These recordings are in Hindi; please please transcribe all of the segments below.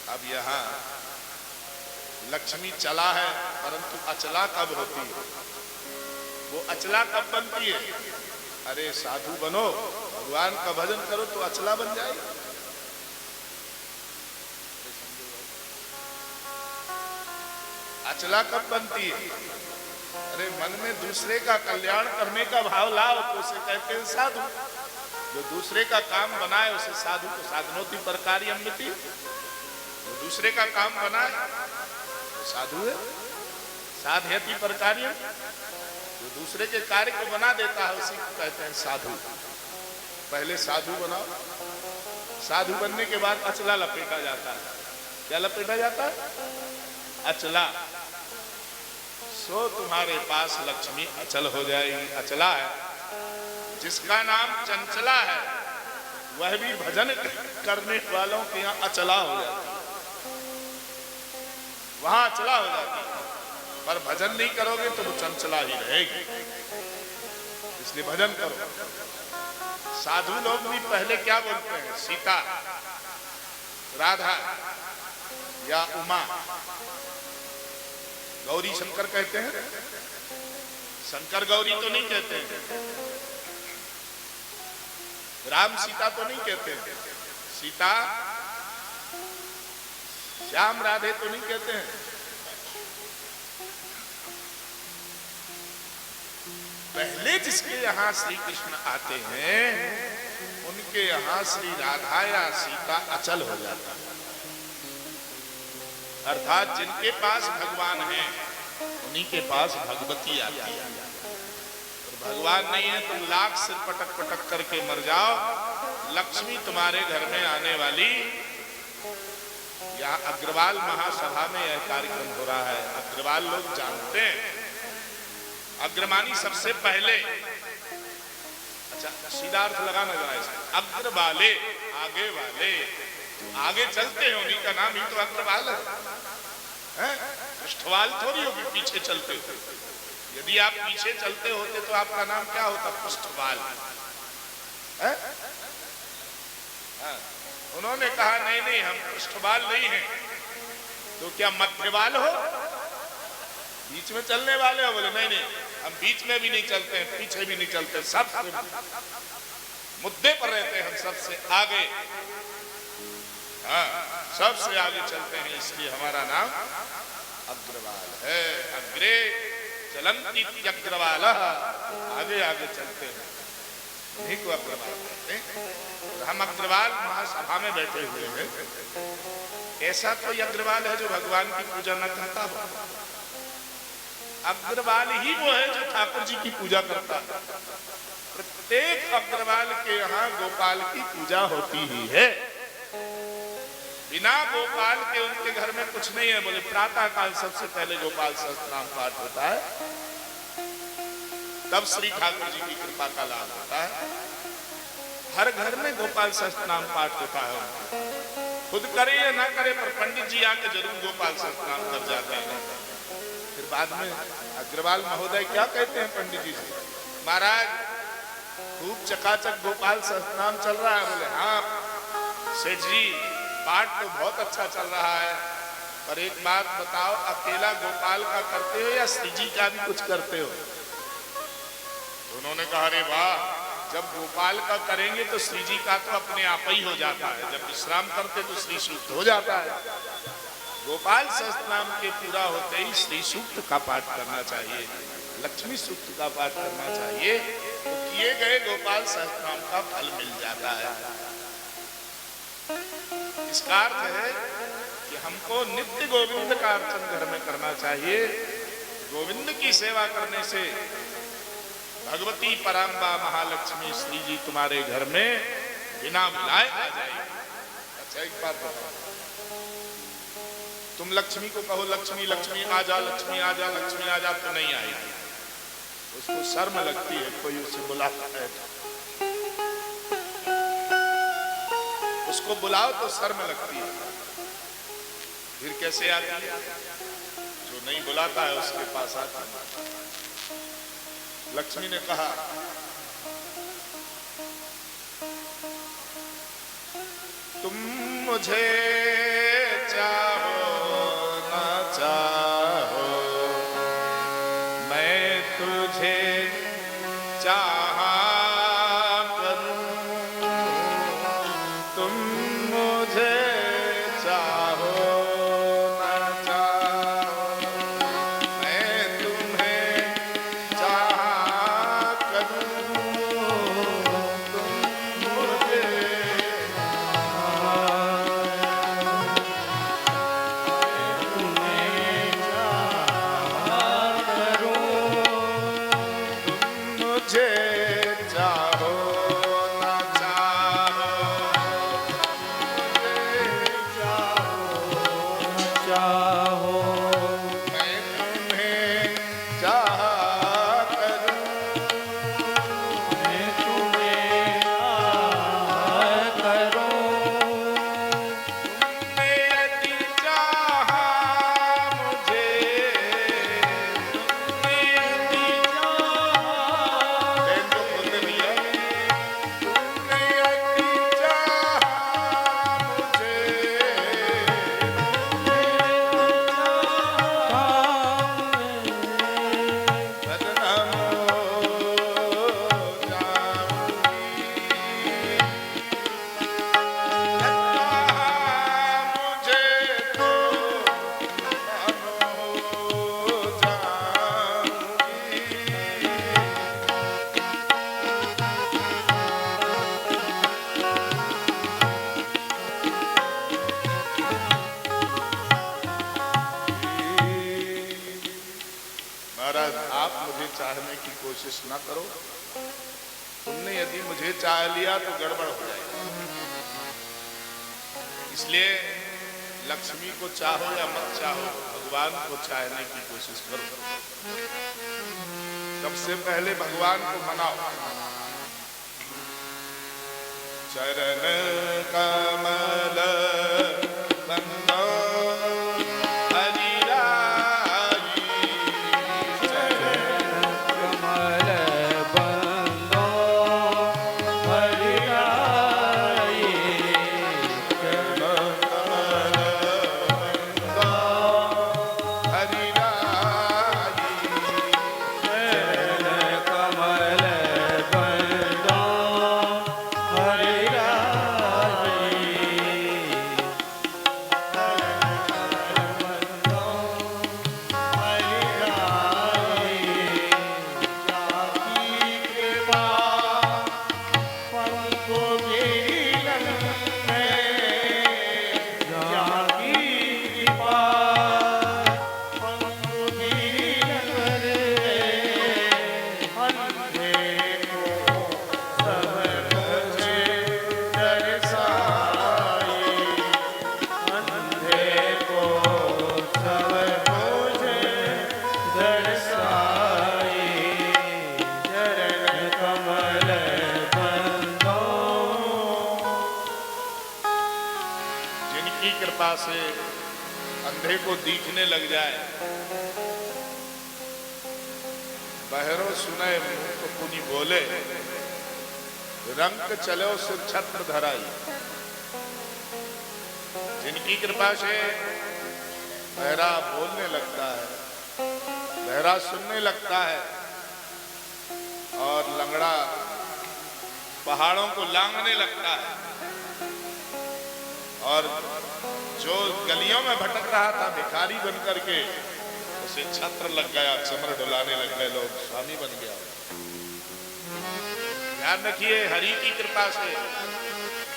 अब यहाँ लक्ष्मी चला है, परंतु अचला कब होती है? वो अचला कब बनती है? अरे साधु बनो, भगवान का भजन करो तो अचला बन जाएगी। अचला कब बनती है? अरे मन में दूसरे का कल्याण करने का भाव लाओ तो उसे कहते हैं साधु। जो दूसरे का काम बनाए उसे साधु। तो साधनोति पर कार्यमिति, जो दूसरे का काम बनाए वो साधु है। साधयति पर कार्य, जो दूसरे के कार्य को बना देता है उसी को कहते हैं साधु। पहले साधु बनाओ, साधु बनने के बाद अचला लपेटा जाता है। क्या लपेटा जाता है? अचला। सो तुम्हारे पास लक्ष्मी अचल हो जाएगी। अचला है, जिसका नाम चंचला है वह भी भजन करने वालों के यहाँ अचला हो जाती है, वहां अचला हो जाती है। पर भजन नहीं करोगे तो वो चंचला ही रहेगी, इसलिए भजन करो। साधु लोग भी पहले क्या बोलते हैं? सीता, राधा या उमा। गौरी शंकर कहते हैं? शंकर गौरी तो नहीं कहते हैं। राम सीता तो नहीं कहते हैं। सीता श्याम राधे तो नहीं कहते हैं। पहले जिसके यहाँ श्री कृष्ण आते हैं उनके यहाँ श्री राधा या सीता अचल हो जाता है। अर्थात जिनके पास भगवान है उन्हीं के पास भगवती आती है। और भगवान नहीं है तुम लाख सिर पटक पटक करके मर जाओ, लक्ष्मी तुम्हारे घर में आने वाली। यहाँ अग्रवाल महासभा में यह कार्यक्रम हो रहा है। अग्रवाल लोग जानते हैं, अग्रमानी सबसे पहले। अच्छा सीधा अर्थ लगाना जरा इसका। अग्रवाले, आगे वाले, आगे चलते हैं उन्हीं का नाम ही तो अग्रवाल है। पृष्ठवाल थोड़ी होगी पीछे चलते हो। यदि आप पीछे चलते होते तो आपका नाम क्या होता? पृष्ठवाल। उन्होंने कहा नहीं नहीं हम पृष्ठवाल नहीं हैं, तो क्या मध्यवाल हो? बीच में चलने वाले हो? बोले नहीं नहीं हम बीच में भी नहीं चलते हैं, पीछे भी नहीं चलते, सबसे मुद्दे पर रहते हैं, हम सबसे आगे। हाँ सबसे आगे चलते हैं, इसलिए हमारा नाम अग्रवाल है। अग्रे चलंती अग्रवाल, आगे आगे चलते हैं, उन्हीं को अग्रवाल कहते हैं। हम अग्रवाल महासभा में बैठे हुए हैं। ऐसा कोई अग्रवाल है जो भगवान की पूजा न करता हो? अग्रवाल ही वो है जो ठाकुर जी की पूजा करता है। प्रत्येक अग्रवाल के यहाँ गोपाल की पूजा होती ही है। बिना गोपाल के उनके घर में कुछ नहीं है। बोले प्रातः काल सबसे पहले गोपाल सहस्त्रनाम पाठ होता है, तब श्री ठाकुर जी की कृपा का लाभ होता है। हर घर में गोपाल सहस्त्रनाम पाठ होता है। खुद करे या ना करे पर पंडित जी आके जरूर गोपाल सहस्त्रनाम कर जाते हैं। फिर बाद में अग्रवाल महोदय क्या कहते हैं पंडित जी से? महाराज खूब चकाचक गोपाल सहस्त्रनाम चल रहा है। बोले हाँ सेठ जी पाठ तो बहुत अच्छा चल रहा है, पर एक बात बताओ अकेला गोपाल का करते हो या श्री जी का भी कुछ करते हो? तो उन्होंने कहा अरे वाह, जब गोपाल का करेंगे तो श्री जी का तो अपने आप ही हो जाता है, जब विश्राम करते तो श्री सूक्त हो जाता है। गोपाल सहस्त्रनाम के पूरा होते ही श्री सूक्त का पाठ करना चाहिए, लक्ष्मी सूक्त का पाठ करना चाहिए, तो किए गए गोपाल सहस्त्रनाम का फल मिल जाता है। इसका अर्थ है कि हमको नित्य गोविंद का अर्चन घर में करना चाहिए। गोविंद की सेवा करने से भगवती पराम्बा महालक्ष्मी श्री जी तुम्हारे घर में बिना बुलाए आ जाएगी। अच्छा एक बात बताओ, तुम लक्ष्मी को कहो लक्ष्मी लक्ष्मी आजा, लक्ष्मी आजा, लक्ष्मी आजा, तो नहीं आएगी। उसको शर्म लगती है कोई उसे बुलाता है, उसको बुलाओ तो शर्म लगती है। फिर कैसे आती है? जो नहीं बुलाता है उसके पास आती है। लक्ष्मी ने कहा तुम मुझे चाहा करूं, तुम मुझे चाहो न चाहो, मैं तुम्हें चाहा करूं, तुम मुझे मुझे चाहो न चाहो, चाहो मैं तुम्हें चाहा करूं, मैं तुम्हें करूं, तुमने यदि चाहा मुझे, तुमने यदि बहन को खोलने दिया, तुमने यदि चाहा मुझे, बदनाम हो जाऊंगी, मुझे तो बदनाम हो जाऊंगी। महाराज आप मुझे चाहने की कोशिश ना करो, तुमने यदि मुझे चाह लिया तो गड़बड़ हो जाएगी। इसलिए लक्ष्मी को चाहो या मत चाहो, भगवान को चाहने की कोशिश करो। सबसे पहले भगवान को मनाओ। चरण कमल बंदो हरिराई, कमल बंदो हरिराई, चरण कमल बंदो हरिराई, चरण कमल बंदो हरिराई, जिनकी कृपा से अंधे को दिखने लग जाए, बहरो सुने मुख पुनि बोले, रंग चलो सिर छत्र धराई। जिनकी कृपा से बहरा बोलने लगता है, बहरा सुनने लगता है, और लंगड़ा पहाड़ों को लांघने लगता है, और जो गलियों में भटक रहा था भिखारी बन करके, उसे छत्र लग गया, चमर डुलाने लग गए लोग, स्वामी बन गया। ध्यान रखिए, हरि की कृपा से।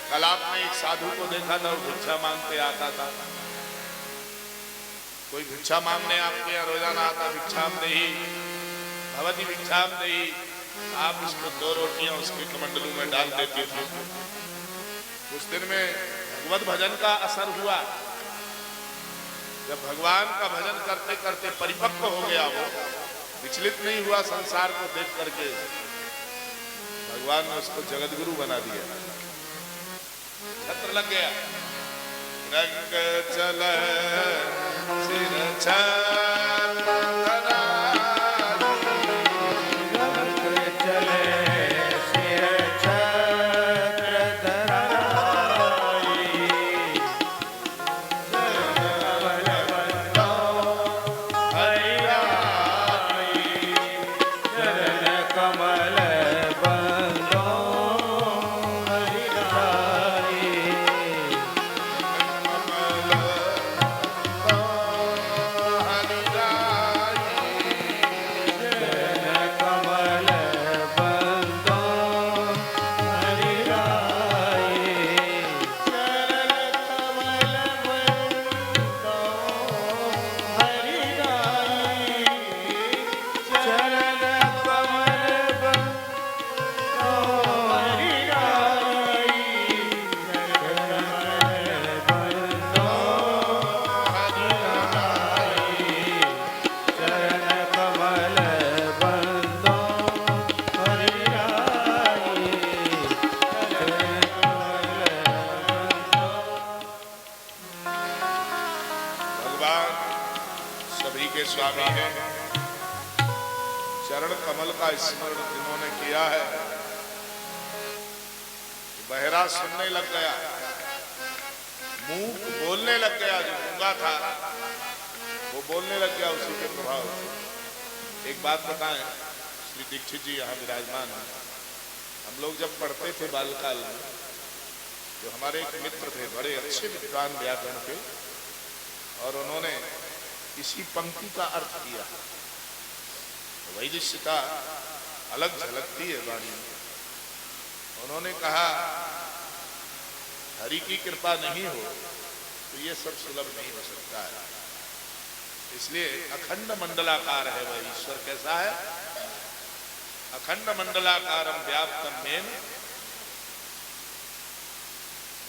कल आपने एक साधु को देखा था, वो भिक्षा मांगते आता था। कोई भिक्षा मांगने आपके यहाँ रोजाना आता, भिक्षाम देही भवती भिक्षाम देही, आप उसको 2 रोटियां उसके कमंडलू में डाल देते थे। उस दिन में भगवत भजन का असर हुआ। जब भगवान का भजन करते करते परिपक्व हो गया, वो विचलित नहीं हुआ संसार को देख करके, भगवान ने उसको जगतगुरु बना दिया, छत्र लग गया। रंग चल सिर छत्र कमल का स्मरण जिन्होंने किया है, बहरा सुनने लग गया, मूक बोलने लग गया, जो गूंगा था वो बोलने लग गया उसी के प्रभाव से। एक बात बताएं, श्री दीक्षित जी यहाँ विराजमान हैं। हम लोग जब पढ़ते थे बालकाल में, जो हमारे एक मित्र थे, बड़े अच्छे विद्वान व्याकरण के, और उन्होंने इसी पंक्ति का अर्थ किया। वैदिश्यता अलग झलकती है वाणी में। उन्होंने कहा, हरि की कृपा नहीं हो तो ये सब सुलभ नहीं हो सकता है। इसलिए अखंड मंडलाकार है वह ईश्वर। कैसा है? अखंड मंडलाकारम व्याप्तम मेन,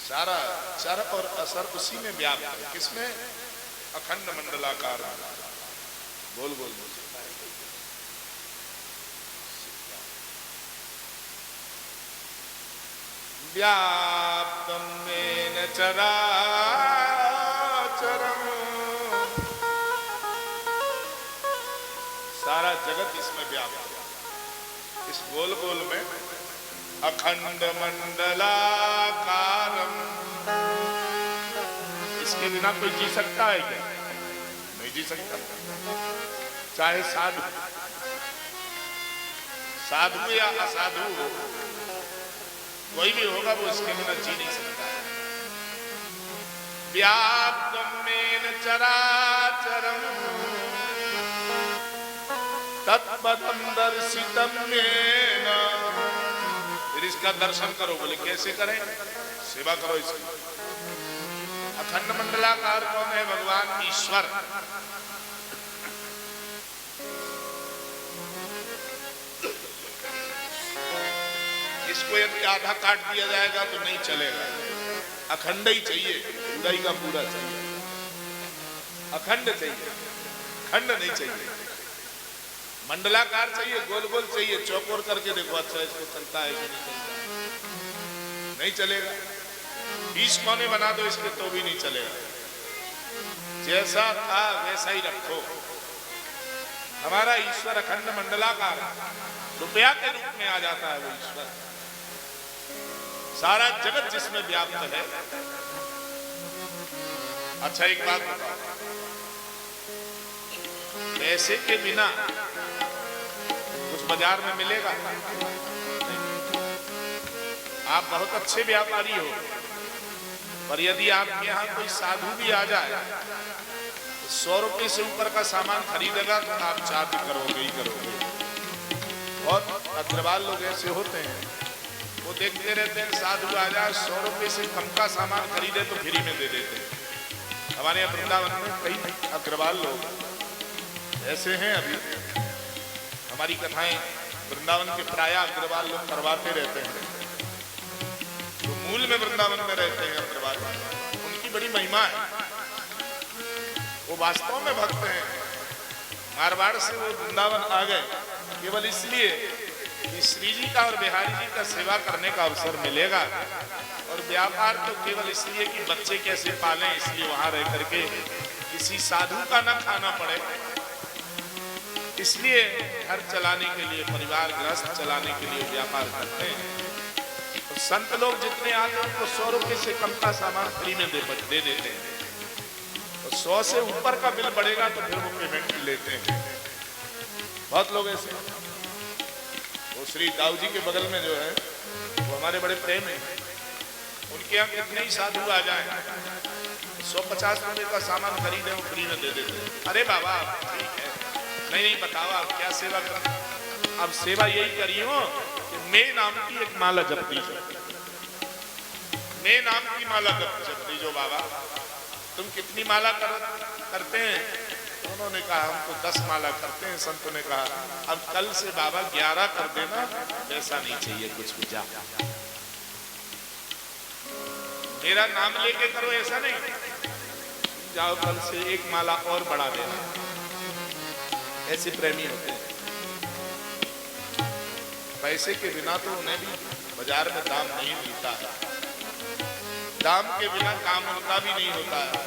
सारा चर और असर उसी में व्याप्त है। किसमें? अखंड मंडलाकार। बोल बोल बोल। व्याप्तम मेन चराचरम, सारा जगत इसमें व्याप्त है। इस गोल गोल में अखंड मंडलाकारम। इसके बिना कोई जी सकता है क्या? नहीं जी सकता। चाहे साधु साधु या असाधु हो, कोई भी होगा वो इसके बिना जी नहीं सकता है। व्याप्तम मेन चराचरम तत्पदम दर्शितम मेन। फिर इसका दर्शन करो। बोले कैसे करें? सेवा करो इसकी। अखंड मंडलाकार कौन है? भगवान ईश्वर। इसको यदि आधा काट दिया जाएगा तो नहीं चलेगा। अखंड ही चाहिए, पूरा ही का पूरा चाहिए। अखंड चाहिए, खंड नहीं चाहिए। मंडलाकार चाहिए, गोल गोल चाहिए। चौकोर करके देखो, अच्छा इसको चलता है कि नहीं चलता? नहीं चलेगा। 20 कोने बना दो इसके तो भी नहीं चलेगा। जैसा था वैसा ही रखो। हमारा ईश्वर अखंड मंडलाकार है, रुपया के रूप में आ जाता है वो ईश्वर। सारा जगत जिसमें व्याप्त है। अच्छा एक बात बताओ, पैसे के बिना कुछ बाजार में मिलेगा? आप बहुत अच्छे व्यापारी हो, पर यदि आपके यहाँ कोई साधु भी आ जाए, 100 रुपये से ऊपर का सामान खरीदेगा तो आप चार्ज करोगे ही करोगे। बहुत अग्रवाल लोग ऐसे होते हैं, वो देखते रहते हैं साधु आ जाए, 100 रुपये से कम का सामान खरीदे तो फ्री में दे देते हैं। हमारे यहाँ वृंदावन में कई अग्रवाल लोग ऐसे हैं। अभी हमारी कथाएं वृंदावन के प्राय अग्रवाल लोग करवाते रहते हैं। तो मूल में वृंदावन में रहते हैं अग्रवाल, उनकी बड़ी महिमा है। वो वास्तव में भक्त हैं। मारवाड़ से वो वृंदावन आ गए केवल इसलिए कि श्री जी का और बिहारी जी का सेवा करने का अवसर मिलेगा, और व्यापार तो केवल इसलिए कि बच्चे कैसे पालें, इसलिए वहां रह करके किसी साधु का न खाना पड़े, इसलिए घर चलाने के लिए, परिवार गृहस्थ चलाने के लिए व्यापार करते हैं। तो संत लोग जितने आते हैं उनको 100 रुपये से कम का सामान फ्री में दे देते हैं। तो 100 से ऊपर का बिल बढ़ेगा तो फिर वो पेमेंट लेते हैं। बहुत लोग ऐसे। वो श्री दाऊ जी के बगल में जो है वो हमारे बड़े प्रेम है। उनके यहाँ कितने ही साधु आ जाए, 150 रुपये का सामान खरीदे वो फ्री में दे देते हैं। अरे बाबा ठीक है, नहीं बताओ आप क्या सेवा कर। अब सेवा यही करी हो कि मैं नाम की एक माला जप दीजिए। मैं नाम की माला जप दीजिए बाबा। तुम कितनी माला करते हैं? उन्होंने कहा हम तो 10 माला करते हैं। संतों ने कहा अब कल से बाबा 11 कर देना, ऐसा नहीं चाहिए कुछ भी। जा मेरा नाम लेके करो, ऐसा नहीं। जाओ कल से 1 माला और बढ़ा देना। ऐसे प्रेमी होते हैं। पैसे के बिना तो उन्हें भी बाजार में दाम नहीं मिलता है। दाम के बिना काम उनका भी नहीं होता है।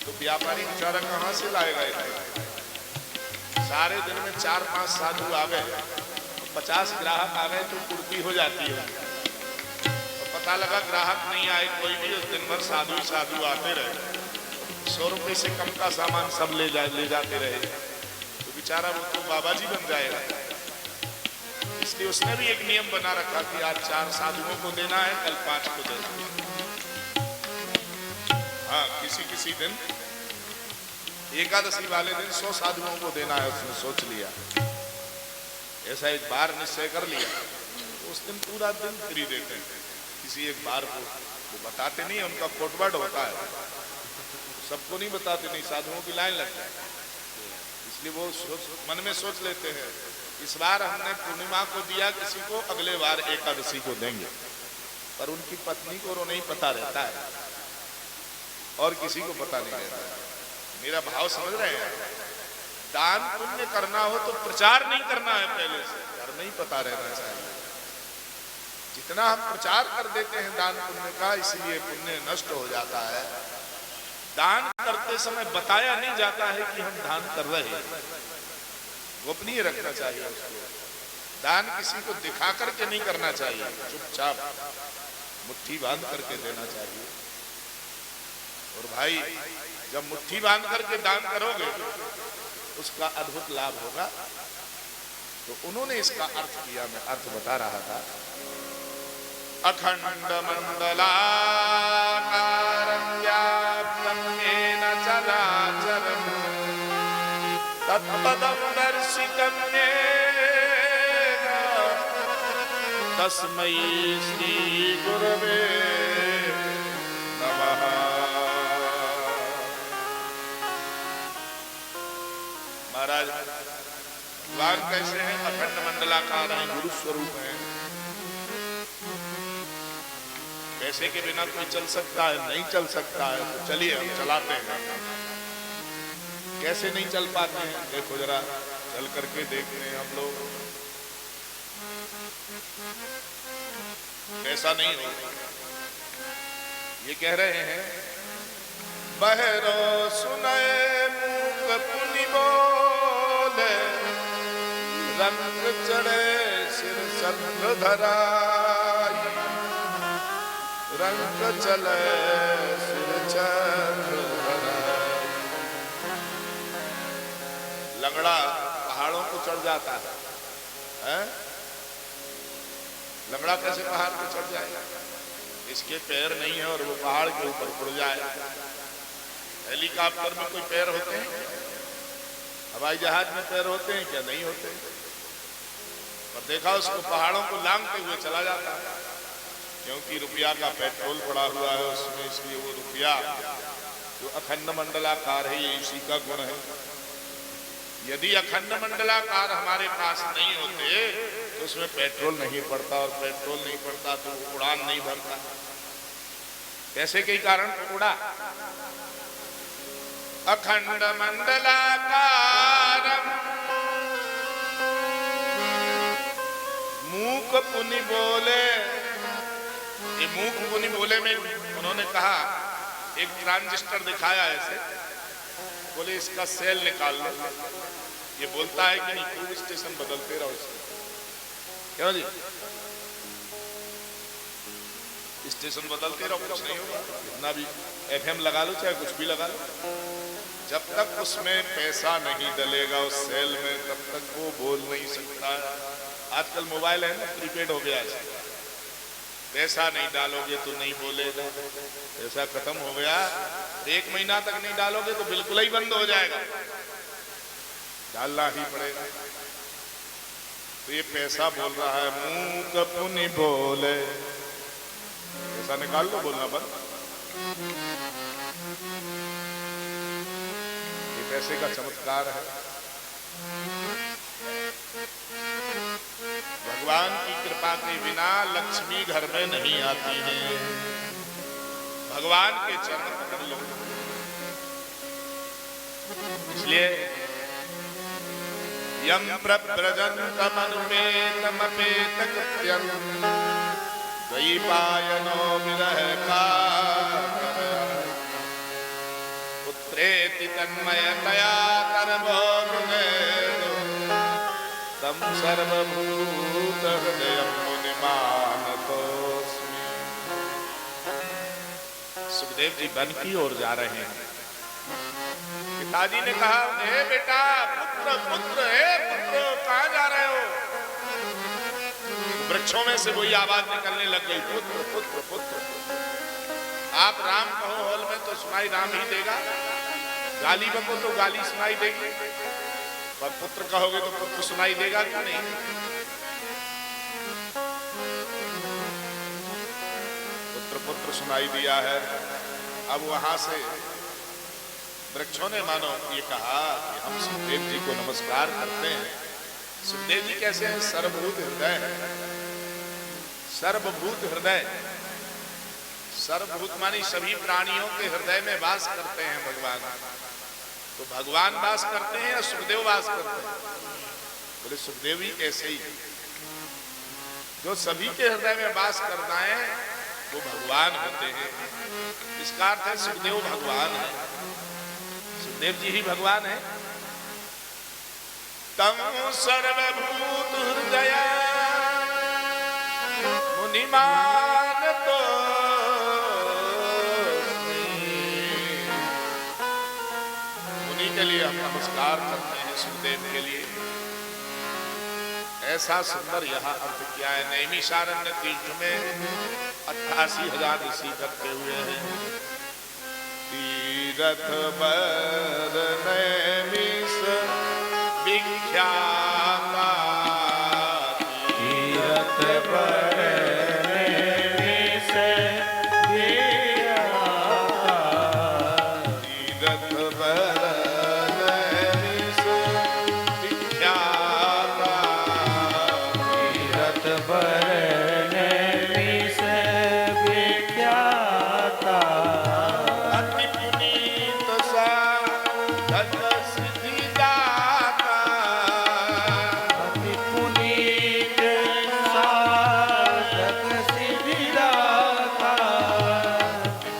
तो व्यापारी बेचारा कहां से लाएगा इतना? सारे दिन में 4-5 साधु आ गए, 50 ग्राहक आ गए तो पूर्ति हो जाती है। तो पता लगा ग्राहक नहीं आए कोई भी, उस दिन भर साधु साधु आते रहे, 100 रुपए से कम का सामान सब ले जाते रहे, तो बेचारा वो तो बाबा जी बन जाएगा। इसलिए उसने भी एक नियम बना रखा कि आज 4 साधुओं को देना है, कल 5 को देना है। हाँ, किसी दिन एकादशी वाले दिन 100 साधुओं को देना है, उसने सोच लिया, ऐसा एक बार निश्चय कर लिया। तो उस दिन पूरा दिन फ्री देते हैं, किसी एक बार को वो बताते नहीं, उनका कोटवर्ड होता है, सबको नहीं बताते, नहीं साधुओं की लाइन लगता है। इसलिए वो मन में सोच लेते हैं इस बार हमने पूर्णिमा को दिया किसी को, अगले बार एकादशी को देंगे, पर उनकी पत्नी को वो नहीं पता रहता है और किसी को पता नहीं रहता है। मेरा भाव समझ रहे हैं? दान पुण्य करना हो तो प्रचार नहीं करना है, पहले से घर में ही पता रहना चाहिए। जितना हम प्रचार कर देते हैं दान पुण्य का, इसलिए पुण्य नष्ट हो जाता है। दान करते समय बताया नहीं जाता है कि हम दान कर रहे हैं, गोपनीय रखना चाहिए उसको। दान किसी को दिखा करके नहीं करना चाहिए, चुपचाप मुट्ठी बांध करके देना चाहिए। और भाई जब मुट्ठी बांध करके दान करोगे उसका अद्भुत लाभ होगा। तो उन्होंने इसका अर्थ किया, मैं अर्थ बता रहा था। अखंड मंडलाकारं व्याप्तं येन चराचरम् तत्पदं दर्शितं येन तस्मै श्री गुरवे नमः। महाराज भगवान कैसे हैं? अखंड मंडलाकार हैं, गुरु स्वरूप हैं। पैसे के बिना कोई चल सकता है? नहीं चल सकता है। तो चलिए हम चलाते हैं। कैसे नहीं चल पाते हैं? देखो जरा चल करके देखते हैं हम लोग। ऐसा नहीं हो। ये कह रहे हैं बहरो सुनए मूक पुनि बोले रंग चढ़े सिर संग धराई रंग चले सिर चंद्र धराई। लंगड़ा पहाड़ों को चढ़ जाता है? लंगड़ा कैसे पहाड़ को चढ़ जाएगा? इसके पैर नहीं है और वो पहाड़ के ऊपर उड़ जाए। हेलीकॉप्टर में कोई पैर होते हैं? हवाई जहाज में पैर होते हैं क्या? नहीं होते। पर देखा उसको पहाड़ों को लांघते हुए चला जाता है, क्योंकि रुपया का पेट्रोल पड़ा हुआ है उसमें। इसलिए वो रुपया जो अखंड मंडलाकार है, ये इसी का गुण है। यदि अखंड मंडलाकार हमारे पास नहीं होते तो उसमें पेट्रोल नहीं पड़ता, और पेट्रोल नहीं पड़ता तो उड़ान नहीं भरता। पैसे के कारण उड़ा। अखंड मंडलाकारं मूक पुनि बोले। ये मूक पुनि बोले में उन्होंने कहा, एक ट्रांजिस्टर दिखाया ऐसे, बोले इसका सेल निकाल लो। ये बोलता है कि नहीं, खूब स्टेशन बदलते रहो इसको। क्यों जी? स्टेशन बदलते रहो, कुछ नहीं होगा। इतना भी FM लगा लो, चाहे कुछ भी लगा लो, जब तक उसमें पैसा नहीं डलेगा उस सेल में, तब तक वो बोल नहीं सकता है। आजकल मोबाइल है ना, प्रीपेड हो गया है। पैसा नहीं डालोगे तो नहीं बोलेगा। पैसा खत्म हो गया, 1 महीना तक नहीं डालोगे तो बिल्कुल ही बंद हो जाएगा, डालना ही पड़ेगा। तो ये पैसा बोल रहा है मूक पुनि बोले, पैसा निकाल लो, बोलना बंद। ये पैसे का चमत्कार है। भगवान की कृपा के बिना लक्ष्मी घर में नहीं आती है। भगवान के चरण पकड़ लो। इसलिए यम प्रव्रजन्तमनुपेतमपेतकृत्यं द्वैपायनो विरह कातर पुत्रेति तन्मयतया कर्मो मुनेषु तम तं सर्वभूतहृदयं मुनिमानतोऽस्मि। सुखदेव जी वन की ओर जा रहे हैं। पिताजी ने कहा, हे बेटा, पुत्र पुत्र, हे पुत्र, कहां जा रहे हो? वृक्षों में से वही आवाज निकलने लग गई, पुत्र पुत्र पुत्र। आप राम कहो हॉल में तो सुनाई राम ही देगा, गाली बको तो गाली सुनाई देगी, पर पुत्र कहोगे तो पुत्र सुनाई देगा कि नहीं? पुत्र पुत्र सुनाई दिया है। अब वहां से वृक्षों ने मानो ये कहा कि हम सुखदेव जी को नमस्कार करते हैं। सुखदेव जी कैसे हैं? सर्वभूत हृदय, सर्वभूत हृदय। सर्वभूत मानी सभी प्राणियों के हृदय में वास करते हैं भगवान। तो भगवान वास करते हैं या सुखदेव वास करते हैं? बोले सुखदेव ही ऐसे ही, जो सभी के हृदय में वास करता है वो भगवान होते हैं। इसका अर्थ है सुखदेव भगवान है, सुखदेव जी ही भगवान है। तम सर्वभूत हृदय मुनिमानतो, मुनि के लिए हम नमस्कार करते हैं, सुखदेव के लिए। ऐसा सुंदर यहाँ अर्थ किया है। नैमिषारण्य तीर्थ में 88,000 ऋषि इकट्ठे हुए हैं। तीरथ बर नैमिष विख्याता, तीरथ बर नैमिष विख्याता, तीरथ बर नैमिष विख्याता, तीरथ बर नैमिष विख्याता, अति पुनीत साधक सिद्धिदाता, अति पुनीत साधक सिद्धिदाता,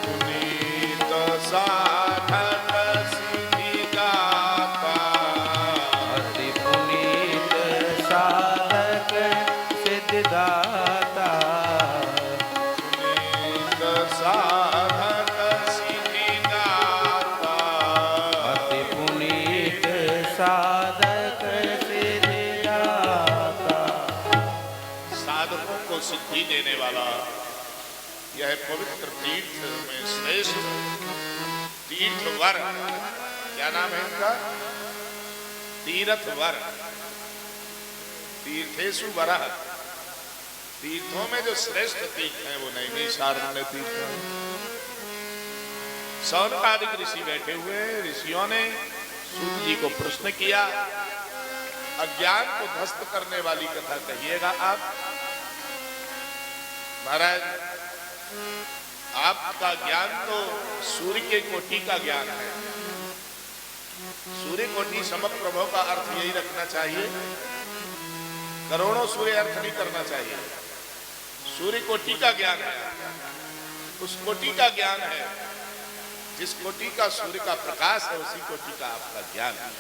पुनीत साधक सिद्धिदाता, अति पुनीत साधक सिद्धिदाता, पुनीत साधक सिद्धिदाता। अति पुनीत साधक सिद्धिदाता। साधकों को सिद्धि देने वाला यह पवित्र तीर्थ में श्रेष्ठ तीर्थ वर, क्या नाम है इनका? तीर्थ वर, तीर्थेषु वरः। तीर्थों में जो श्रेष्ठ तीर्थ है वो नैमिषारण्य तीर्थ है। शौनकादिक ऋषि बैठे हुए हैं। ऋषियों ने सूत जी को प्रश्न किया, अज्ञान को ध्वस्त करने वाली कथा कहिएगा आप। महाराज, आपका ज्ञान तो सूर्य के कोटि का ज्ञान है। सूर्य कोटि समप्रभ का अर्थ यही रखना चाहिए, करोड़ों सूर्य अर्थ नहीं करना चाहिए। सूर्य कोटि का ज्ञान है, उस कोटि का ज्ञान है जिस कोटि का सूर्य का प्रकाश है, उसी कोटि का आपका ज्ञान है।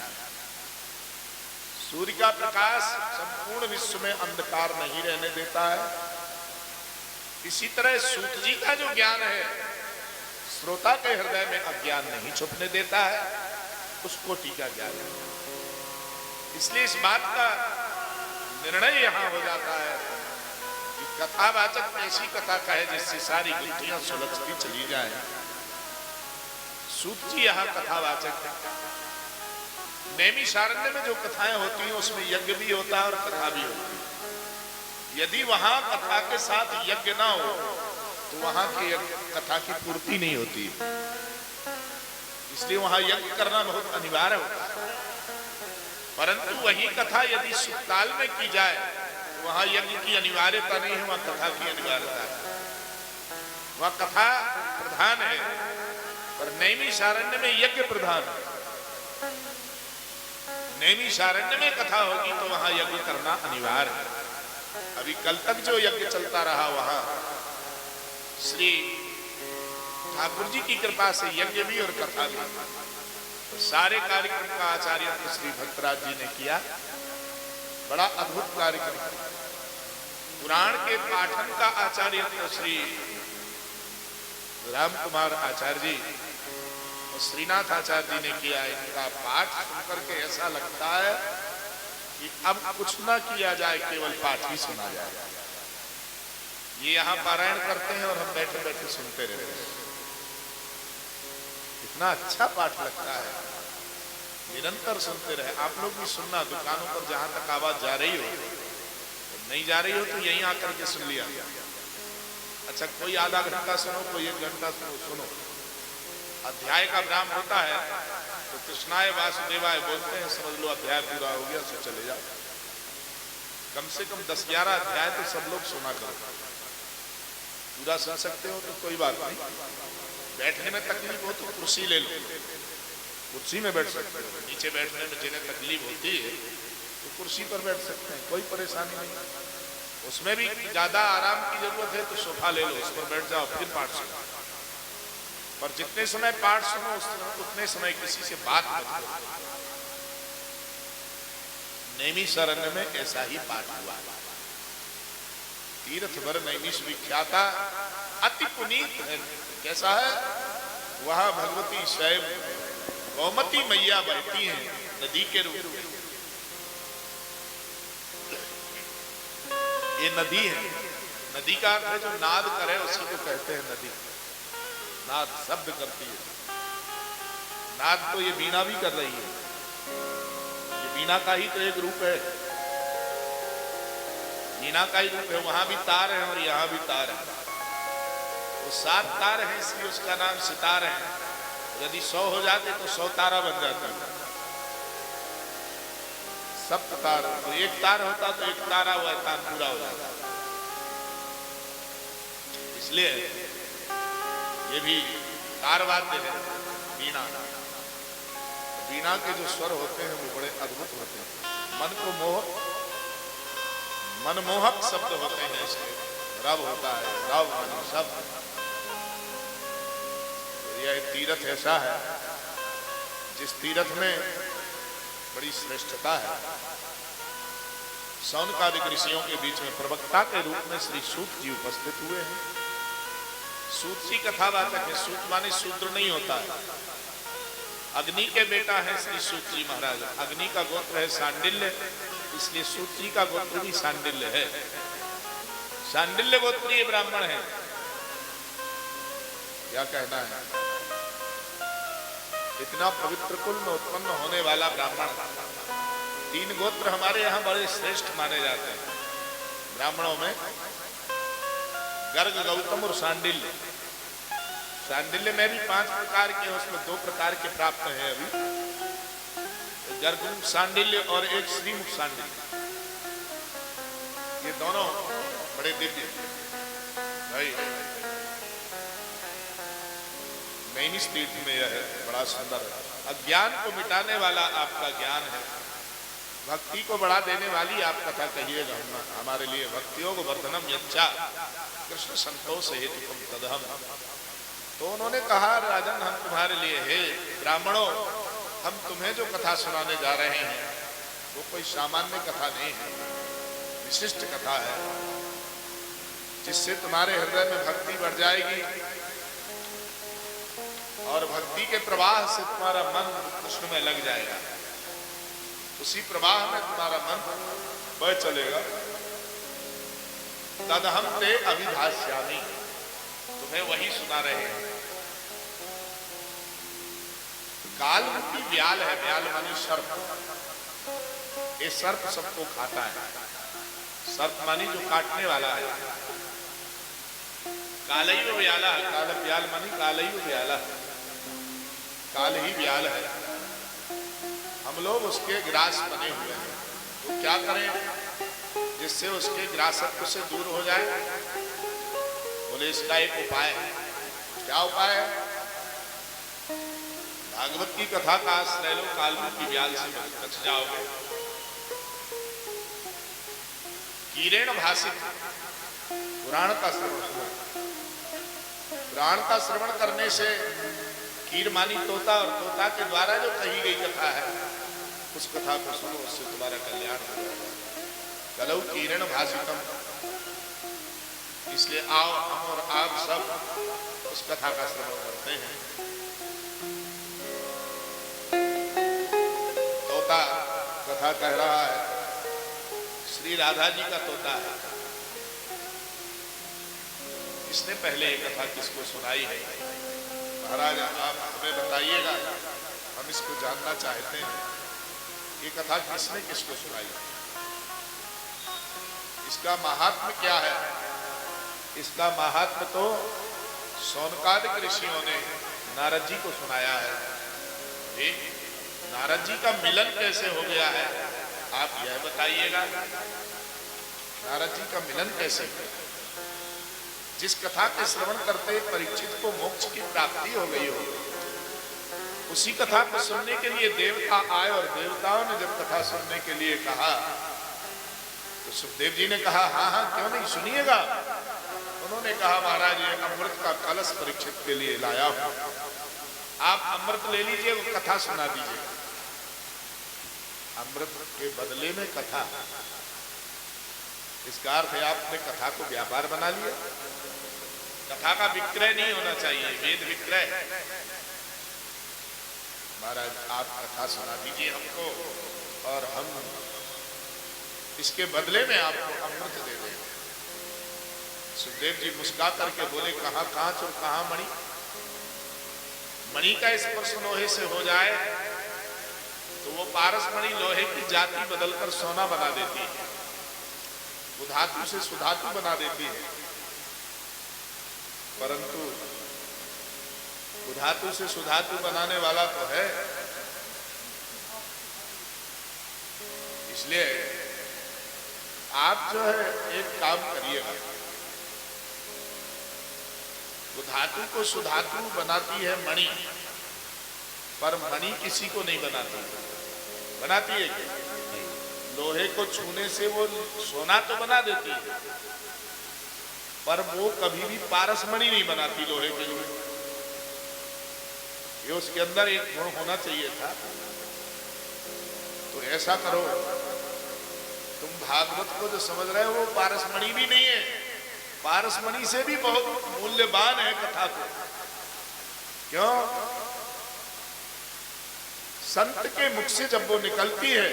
सूर्य का प्रकाश संपूर्ण विश्व में अंधकार नहीं रहने देता है। इसी तरह सूत जी का जो ज्ञान है श्रोता के हृदय में अज्ञान नहीं छुपने देता है, उस कोटि का ज्ञान है। इसलिए इस बात का निर्णय यहां हो जाता है कि कथावाचक ऐसी कथा कहे जिससे सारी गुत्थियां सुलझती चली जाए। सूत जी यहाँ कथावाचक है। नैमिषारण्य में जो कथाएं होती हैं उसमें यज्ञ भी होता है और कथा भी होती है। यदि वहां कथा के साथ यज्ञ ना हो तो वहां की कथा की पूर्ति नहीं होती, इसलिए वहां यज्ञ करना बहुत अनिवार्य होता है। परंतु वही कथा यदि सुखकाल में की जाए तो वहां यज्ञ की अनिवार्यता नहीं है, वहां कथा की अनिवार्यता है। वहां कथा प्रधान है, पर नैमिषारण्य में यज्ञ प्रधान है। नैमिषारण्य में कथा होगी तो वहां यज्ञ करना अनिवार्य है। अभी कल तक जो यज्ञ चलता रहा वहां श्री ठाकुर जी की कृपा से यज्ञ भी और कथा भी, तो सारे कार्यक्रम का आचार्य श्री भक्तराज जी ने किया। बड़ा अद्भुत कार्यक्रम। पुराण के पाठन का आचार्य तो श्री राम कुमार आचार्य जी और श्रीनाथ आचार्य जी ने किया। इनका पाठ सुनकर के ऐसा लगता है कि अब कुछ ना किया जाए, केवल पाठ ही सुना जाए। ये यहाँ पारायण करते हैं और हम बैठे बैठे सुनते रहते हैं। इतना अच्छा पाठ लगता है, निरंतर सुनते रहे। आप लोग भी सुनना, दुकानों पर जहां तक आवाज जा रही हो, नहीं जा रही हो तो यहीं आकर के सुन लिया। अच्छा, कोई आधा घंटा सुनो, कोई 1 घंटा सुनो। अध्याय का विराम होता है तो कृष्णाय वासुदेवाय बोलते हैं, समझ लो अध्याय पूरा हो गया, सो चले जाओ। कम से कम 10-11 अध्याय तो सब लोग सुना करो। पूरा सुन सकते हो तो कोई बात नहीं, बैठने में तकलीफ हो तो कुर्सी ले लो, कुर्सी में बैठ सकते हो। नीचे बैठने में जिन्हें तकलीफ होती है तो कुर्सी पर बैठ सकते हैं, कोई परेशानी नहीं। उसमें भी ज्यादा आराम की जरूरत है तो सोफा ले लो, उस पर बैठ जाओ, फिर पाठ सुनो। पर जितने समय पाठ सुनो उतने समय किसी से बात मत करो। नैमिषारण्य में ऐसा ही पाठ हुआ। तीर्थ भर नैमिष विख्याता अति पुनीत है। कैसा है? वहां भगवती स्वयं गोमती मैया बहती हैं नदी के रूप में। ये नदी है। नदी का अर्थ है जो नाद करे उसी को कहते हैं नदी। नाद शब्द करती है। नाद तो ये वीणा भी कर रही है। ये वीणा का ही तो एक रूप है। वीणा का ही रूप है। वहां भी तार है और यहां भी तार है। वो 7 तार हैं, इसलिए उसका नाम सितार है। यदि 100 हो जाते तो 100 तारा बन जाता। सप्त तार, तो 1 तार होता तो 1 तारा हुआ तार पूरा हो जाता। इसलिए ये भी तार वाद्य है वीणा। वीणा के जो स्वर होते हैं वो बड़े अद्भुत होते हैं। मन को मनमोहक शब्द होते हैं इसके। रव होता है, रव शब्द। यह तीर्थ ऐसा है जिस तीर्थ में बड़ी श्रेष्ठता है। शौनकादिक ऋषियों के बीच में प्रवक्ता के रूप में श्री सूत जी उपस्थित हुए हैं। सूत जी कथावाचक है। सूत माने शूद्र नहीं होता है। अग्नि के बेटा है श्री सूत जी महाराज। अग्नि का गोत्र है सांडिल्य, इसलिए सूत जी का गोत्र भी सांडिल्य है। सांडिल्य गोत्रीय ब्राह्मण है। क्या कहना है? इतना पवित्र कुल में उत्पन्न होने वाला ब्राह्मण। 3 गोत्र हमारे यहाँ बड़े श्रेष्ठ माने जाते हैं ब्राह्मणों में, गर्ग, गौतम और सांडिल्य। सांडिल्य में भी 5 प्रकार के, उसमें 2 प्रकार के प्राप्त हैं अभी। गर्गमुख सांडिल्य और एक श्रीमुख सांडिल्य। ये दोनों बड़े दिव्य भाई। नैमिष तीर्थ में यह है, बड़ा सुंदर है। अज्ञान को मिटाने वाला आपका ज्ञान है। भक्ति को बढ़ा देने वाली आप कथा कहिएगा हमारे लिए। भक्तियोग वर्धनम यच्चा कृष्ण संतोष हेतुकम तदहम। तो उन्होंने कहा, राजन हम तुम्हारे लिए, हे ब्राह्मणों, हम तुम्हें जो कथा सुनाने जा रहे हैं वो कोई सामान्य कथा नहीं है, विशिष्ट कथा है, जिससे तुम्हारे हृदय में भक्ति बढ़ जाएगी और भक्ति के प्रवाह से तुम्हारा मन कृष्ण में लग जाएगा। उसी प्रवाह में तुम्हारा मन बह चलेगा। तदहम ते अभिभाष्यामि, तुम्हें वही सुना रहे हैं। कालरूपी व्याल है। व्याल मानी सर्प। ये सर्प सबको खाता है। सर्प मानी जो काटने वाला है। कालैव व्याला, काल व्याल मानी कालैव व्याला, काल ही व्याल है। हम लोग उसके ग्रास बने हुए हैं। तो क्या करें जिससे उसके ग्रासत्व से दूर हो जाए? बोले इसका एक उपाय है। क्या उपाय है? भागवत की कथा का आश्रय लो, कालरूपी व्याल से बच जाओगे। कीरेण भाषित, पुराण का श्रवण। पुराण का श्रवण करने से, कीर मानी तोता, और तोता के द्वारा जो कही गई कथा है उस कथा को सुनो, उससे तुम्हारा कल्याण हो जाएगा। कलौ किरण भाषितम। इसलिए आओ हम और आप सब उस कथा का श्रवण करते हैं। तोता कथा कह रहा है, श्री राधा जी का तोता है। इसने पहले ये कथा किसको सुनाई है? महाराज आप हमें बताइएगा, हम इसको जानना चाहते हैं। ये कथा किसने किसको सुनाई? इसका महात्म्य क्या है? इसका महात्म्य तो शौनकादिक ऋषियों ने नारद जी को सुनाया है। नारद जी का मिलन कैसे हो गया है, आप यह बताइएगा। नारद जी का मिलन कैसे हुआ? जिस कथा के श्रवण करते परीक्षित को मोक्ष की प्राप्ति हो गई हो, उसी कथा को सुनने के लिए देवता आए और देवताओं ने जब कथा सुनने के लिए कहा तो सुखदेव जी ने कहा हाँ हाँ क्यों नहीं, सुनिएगा। उन्होंने कहा महाराज ये अमृत का कलश परीक्षित के लिए लाया हूं, आप अमृत ले लीजिए, वो कथा सुना दीजिए। अमृत के बदले में कथा, इसका अर्थ है आपने कथा को व्यापार बना लिया। कथा का विक्रय नहीं होना चाहिए, वेद विक्रय। महाराज आप कथा सुना दीजिए हमको और हम इसके बदले में आपको अमृत दे दें। सुखदेव जी मुस्कुरा करके बोले कहाँ कांच और कहाँ मणि? मणि का स्पर्श लोहे से हो जाए तो वो पारस मणि लोहे की जाति बदलकर सोना बना देती है, वो धातु से सुधातु बना देती है। परंतु धातु से सुधातु बनाने वाला तो है। इसलिए आप जो है एक काम करिएगा, वो धातु को सुधातु बनाती है मणि, पर मणि किसी को नहीं बनाती। बनाती है क्या? लोहे को छूने से वो सोना तो बना देती है, पर वो कभी भी पारस मणि नहीं बनाती लोहे के लिए। ये उसके अंदर एक गुण होना चाहिए था। तो ऐसा करो, तुम भागवत को जो समझ रहे हो वो पारसमणि भी नहीं है, पारसमणि से भी बहुत मूल्यवान है कथा को। क्यों? संत के मुख से जब वो निकलती है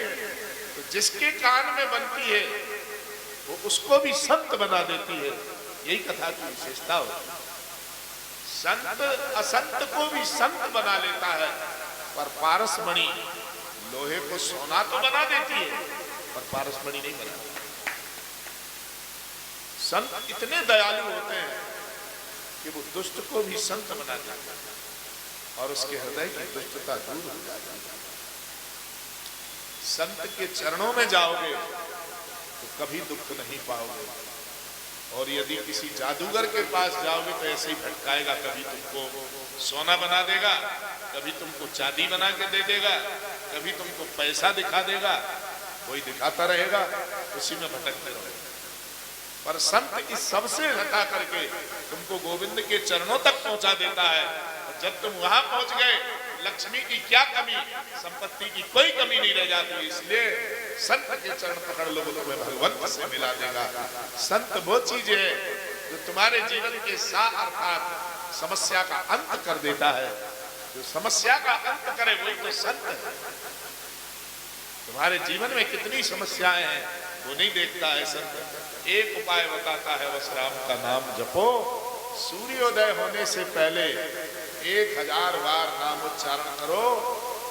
तो जिसके कान में बनती है वो उसको भी संत बना देती है। यही कथा की विशेषता होती है। संत असंत को भी संत बना लेता है, पर पारसमणि लोहे को सोना तो बना देती है पर पारसमणि नहीं बनाती। संत इतने दयालु होते हैं कि वो दुष्ट को भी संत बना देते हैं और उसके हृदय की दुष्टता दूर हो जाती है। संत के चरणों में जाओगे तो कभी दुख नहीं पाओगे, और यदि किसी जादूगर के पास जाओगे तो ऐसे ही भटकाएगा। कभी तुमको सोना बना देगा, कभी तुमको चांदी बना के दे देगा, कभी तुमको पैसा दिखा देगा, कोई दिखाता रहेगा, उसी में भटकते रहोगे। पर संत इस सबसे हटा करके तुमको गोविंद के चरणों तक पहुंचा देता है। और जब तुम वहां पहुंच गए, लक्ष्मी की क्या कमी, संपत्ति की कोई कमी नहीं रह जाती। इसलिए संत के चरण पकड़ लो, तुम्हें भगवंत से मिला देगा। संत वो चीज है जो तुम्हारे जीवन के साथ अर्थात समस्या का अंत कर देता है। जो समस्या का अंत करे वही तो संत है। तुम्हारे जीवन में कितनी समस्याएं हैं वो नहीं देखता है संत। एक उपाय बताता है, बस राम का नाम जपो, सूर्योदय होने से पहले 1000 बार नाम उच्चारण करो।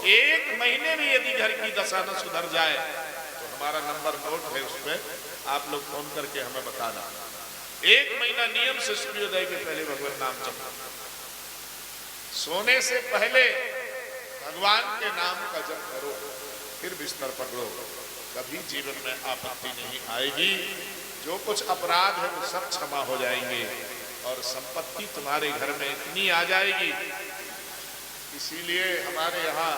1 महीने में यदि घर की दशा न सुधर जाए तो हमारा नंबर नोट है, उसमें आप लोग फोन करके हमें बताना। 1 महीना नियम से सूर्योदय के पहले भगवान नाम जपो। सोने से पहले भगवान के नाम का जप करो, फिर बिस्तर पकड़ो। कभी जीवन में आपत्ति नहीं आएगी। जो कुछ अपराध है वो सब क्षमा हो जाएंगे और संपत्ति तुम्हारे घर में इतनी आ जाएगी। इसीलिए हमारे यहाँ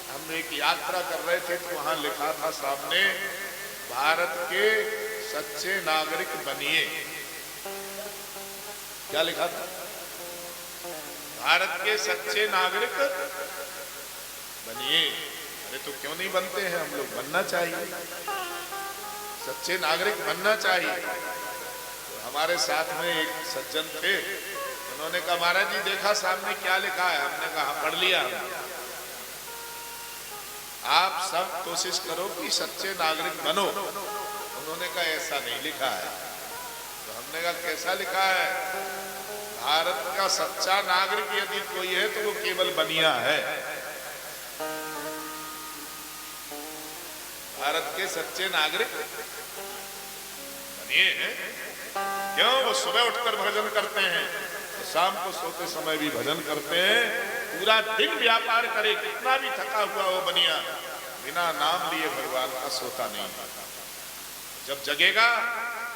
हम एक यात्रा कर रहे थे तो वहां लिखा था सामने, भारत के सच्चे नागरिक बनिए। क्या लिखा था? भारत के सच्चे नागरिक बनिए। अरे तो क्यों नहीं बनते हैं हम लोग? बनना चाहिए। सच्चे नागरिक बनना चाहिए। तो हमारे साथ में एक सज्जन थे, उन्होंने कहा महाराज जी देखा सामने क्या लिखा है? हमने कहा पढ़ लिया। आप सब कोशिश करो कि सच्चे नागरिक बनो। उन्होंने कहा ऐसा नहीं लिखा है। तो हमने कहा कैसा लिखा है? भारत का सच्चा नागरिक यदि कोई है तो वो केवल बनिया है। भारत के सच्चे नागरिक बनिए हैं। क्यों? वो सुबह उठकर भजन करते हैं, तो शाम को सोते समय भी भजन करते हैं। पूरा दिन व्यापार करे, कितना भी थका हुआ वो बनिया, बिना नाम लिए भगवान का सोता नहीं। जब जगेगा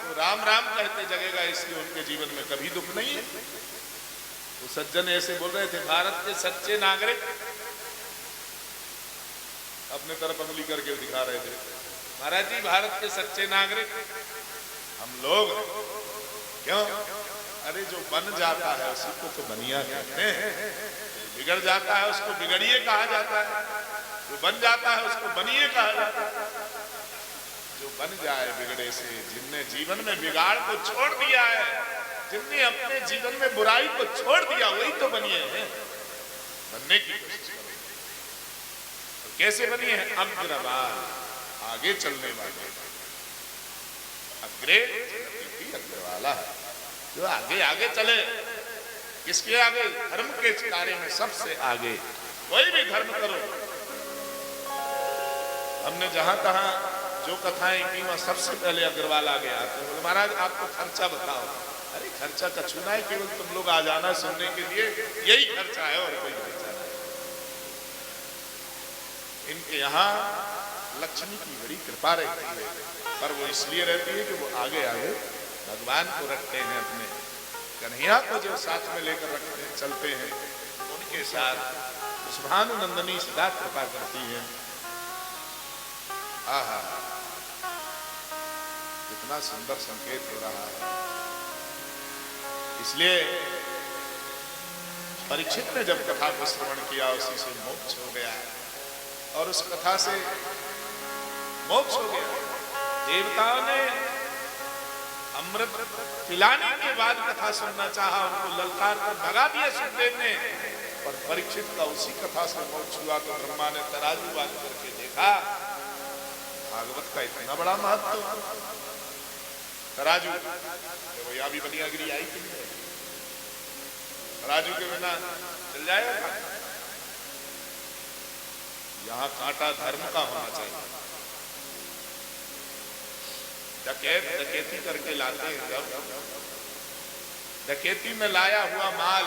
तो राम राम कहते जगेगा, इसलिए उनके जीवन में कभी दुख नहीं है। वो सज्जन ऐसे बोल रहे थे, भारत के सच्चे नागरिक अपने तरफ अंगुली करके दिखा रहे थे। महाराज जी भारत के सच्चे नागरिक हम लोग। क्यों? अरे जो बन जाता है उसी को तो बनिया कहते हैं, बिगड़ जाता है उसको बिगड़िए कहा जाता है, जो बन जाता है उसको बनिए कहा जाता है। जो बन जाए बिगड़े से, जिनने जीवन में बिगाड़ को छोड़ दिया है, जिनने अपने जीवन में बुराई को छोड़ दिया, वही तो बनिए हैं। बनने की कोशिश करो। तो कैसे बनिए हैं? अग्रवाल, आगे चलने वाले। अग्रे अग्रवाला है, जो आगे आगे चले। किसके आगे? धर्म के कार्य में सबसे आगे। कोई भी धर्म करो। हमने जहां तहां जो कथाएं की वहां सबसे पहले अग्रवाल आगे आते हैं। बोले महाराज आपको खर्चा बताओ। अरे खर्चा का छूना है, केवल तुम लोग आ जाना सुनने के लिए, यही खर्चा है और कोई खर्चा नहीं। इनके यहाँ लक्ष्मी की बड़ी कृपा रहती है, पर वो इसलिए रहती है कि वो आगे आगे भगवान को रखते हैं, अपने कन्हैया को जो साथ में लेकर रखते हैं, चलते हैं, उनके साथ उस भानुनंदनी सदा कृपा करती है। आहा, कितना सुंदर संकेत हो रहा है। इसलिए परीक्षित ने जब कथा को श्रवण किया, उसी से मोक्ष हो गया, और उस कथा से मोक्ष हो गया। देवताओं ने अमृत पिलाने के बाद कथा सुनना चाहा, उनको ललकार कर भगा दिया सुखदेव ने, पर परीक्षित का उसी कथा से मोक्ष हुआ। तो ब्रह्मा ने तराजू बांध करके देखा, भागवत का इतना बड़ा महत्व। तराजू वो या भी बनियागिरी आई कि नहीं? तराजू के बिना चल जाएगा? यहां कांटा धर्म का होना चाहिए। डकैत डकैती करके लाते हैं, जब डकैती में लाया हुआ माल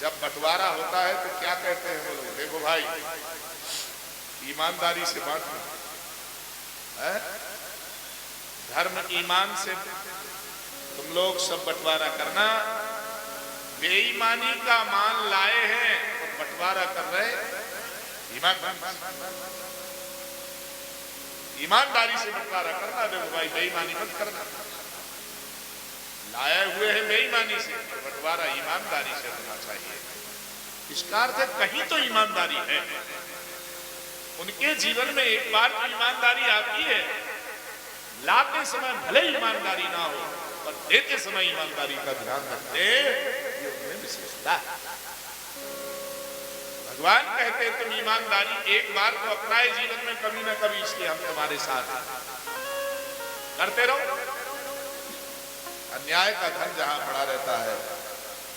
जब बंटवारा होता है तो क्या कहते हैं वो लोग? देखो भाई, ईमानदारी से बांटना, धर्म ईमान से तुम लोग सब बंटवारा करना। बेईमानी का माल लाए हैं और बंटवारा कर रहे ईमानदारी से बंटवारा करना। देखो भाई, बेईमानी मत करना। लाए हुए हैं बेईमानी से, बंटवारा ईमानदारी से होना चाहिए। इसका अर्थ है कहीं तो ईमानदारी है। उनके जीवन में एक बार तो ईमानदारी आती है। लाते समय भले ईमानदारी ना हो, पर देते समय ईमानदारी का ध्यान रखते, ये उनमें विशेषता है। भगवान कहते हैं तुम ईमानदारी एक बार तो अपनाए जीवन में कभी ना कभी, इसलिए हम तुम्हारे साथ करते रहो। अन्याय का धन जहां पड़ा रहता है,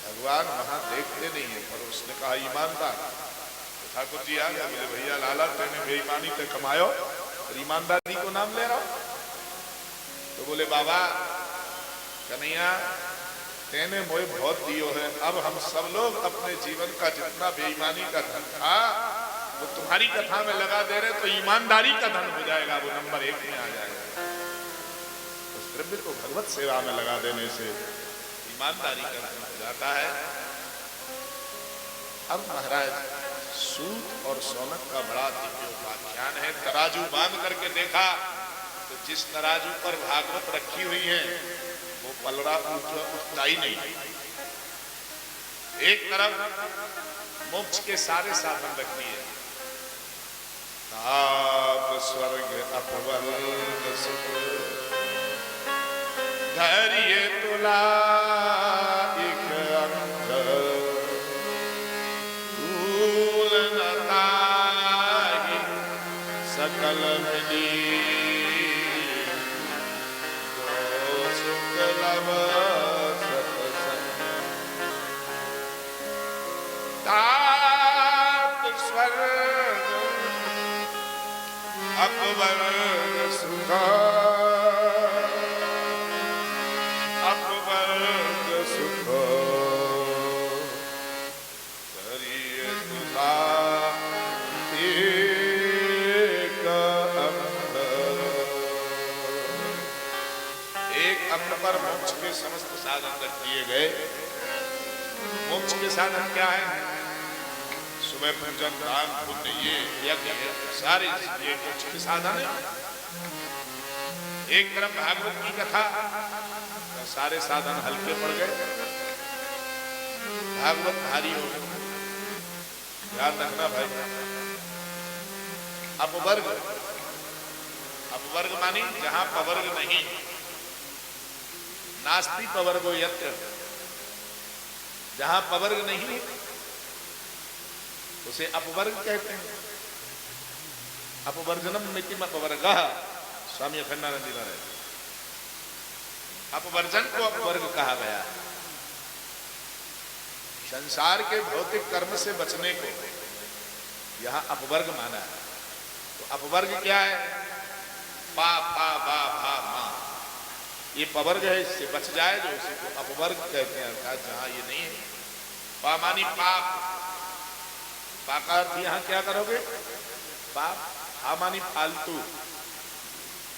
भगवान वहां देखते नहीं है, पर उसने कहा ईमानदार। ठाकुर जी आ गए, बोले भैया लाला तेने बेईमानी पे कमायो और ईमानदारी को नाम ले रहा हो? तो बोले बाबा कन्हैया तेने मोए बहुत दियो है, अब हम सब लोग अपने जीवन का जितना बेईमानी का धन था वो तुम्हारी कथा में लगा दे रहे, तो ईमानदारी का धन हो जाएगा, वो नंबर 1 में आ जाएगा। उस द्रव्य को भगवत सेवा में लगा देने से ईमानदारी का धन हो जाता है। अब महाराज सूत और सोनक का बड़ा दिव्य उपाख्यान है। तराजू बांध करके देखा तो जिस तराजू पर भागवत रखी हुई है वो पलड़ा उठता ही नहीं। एक तरफ मोक्ष के सारे साधन रख दिए, ताप स्वर्ग अपवर्ग सुख धैर्य तुला एक अंग भूल न ताहि सकल मिली जो सुख लव सत्संग तात स्वर्ग अपवर्ग सुख अपवर्ग सुख धैर्य तुला एक अंग पर मोक्ष के समस्त साधन रख दिए गए। मोक्ष के साधन क्या है? सुबह पूजन दान पुण्य ये यज्ञ सारे ये मोक्ष के साधन है। एक तरफ भागवत की कथा तो सारे साधन हल्के पड़ गए, भागवत भारी हो गए। ध्यान रखना भाई। अपवर्ग, अपवर्ग मानी जहां पवर्ग नहीं, नास्ति पवर्गो यत्र, जहां पवर्ग नहीं उसे अपवर्ग कहते हैं। अपवर्जनम मितिम अपवर्गः, स्वामी अखंडानंद जी महाराज। अपवर्जन को अपवर्ग कहा गया। संसार के भौतिक कर्म से बचने को यहां अपवर्ग माना है। तो अपवर्ग क्या है? पा फा बा भा मा, ये पवर्ग है, इससे बच जाए जो उसी को अपवर्ग कहते हैं। अर्थात जहां ये नहीं है। पा मानी पाप, पा का अर्थ यहां क्या करोगे? पाप। हा मानी फालतू,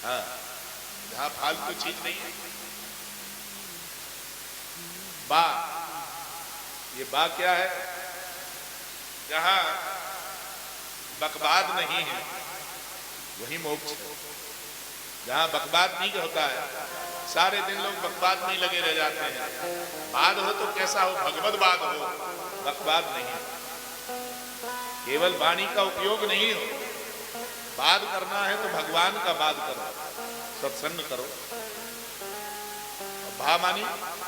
हाँ, जहां फालतू चीज नहीं है। बा, ये बा क्या है? जहां बकवाद नहीं है वही मोक्ष है। जहां बकवाद नहीं होता है, सारे दिन लोग बकवाद में ही लगे रह जाते हैं। बाद हो तो कैसा हो? भगवत बाद हो, बकवाद नहीं है। केवल वाणी का उपयोग नहीं हो, बात करना है तो भगवान का बात करो, सत्संग करो। भा मानी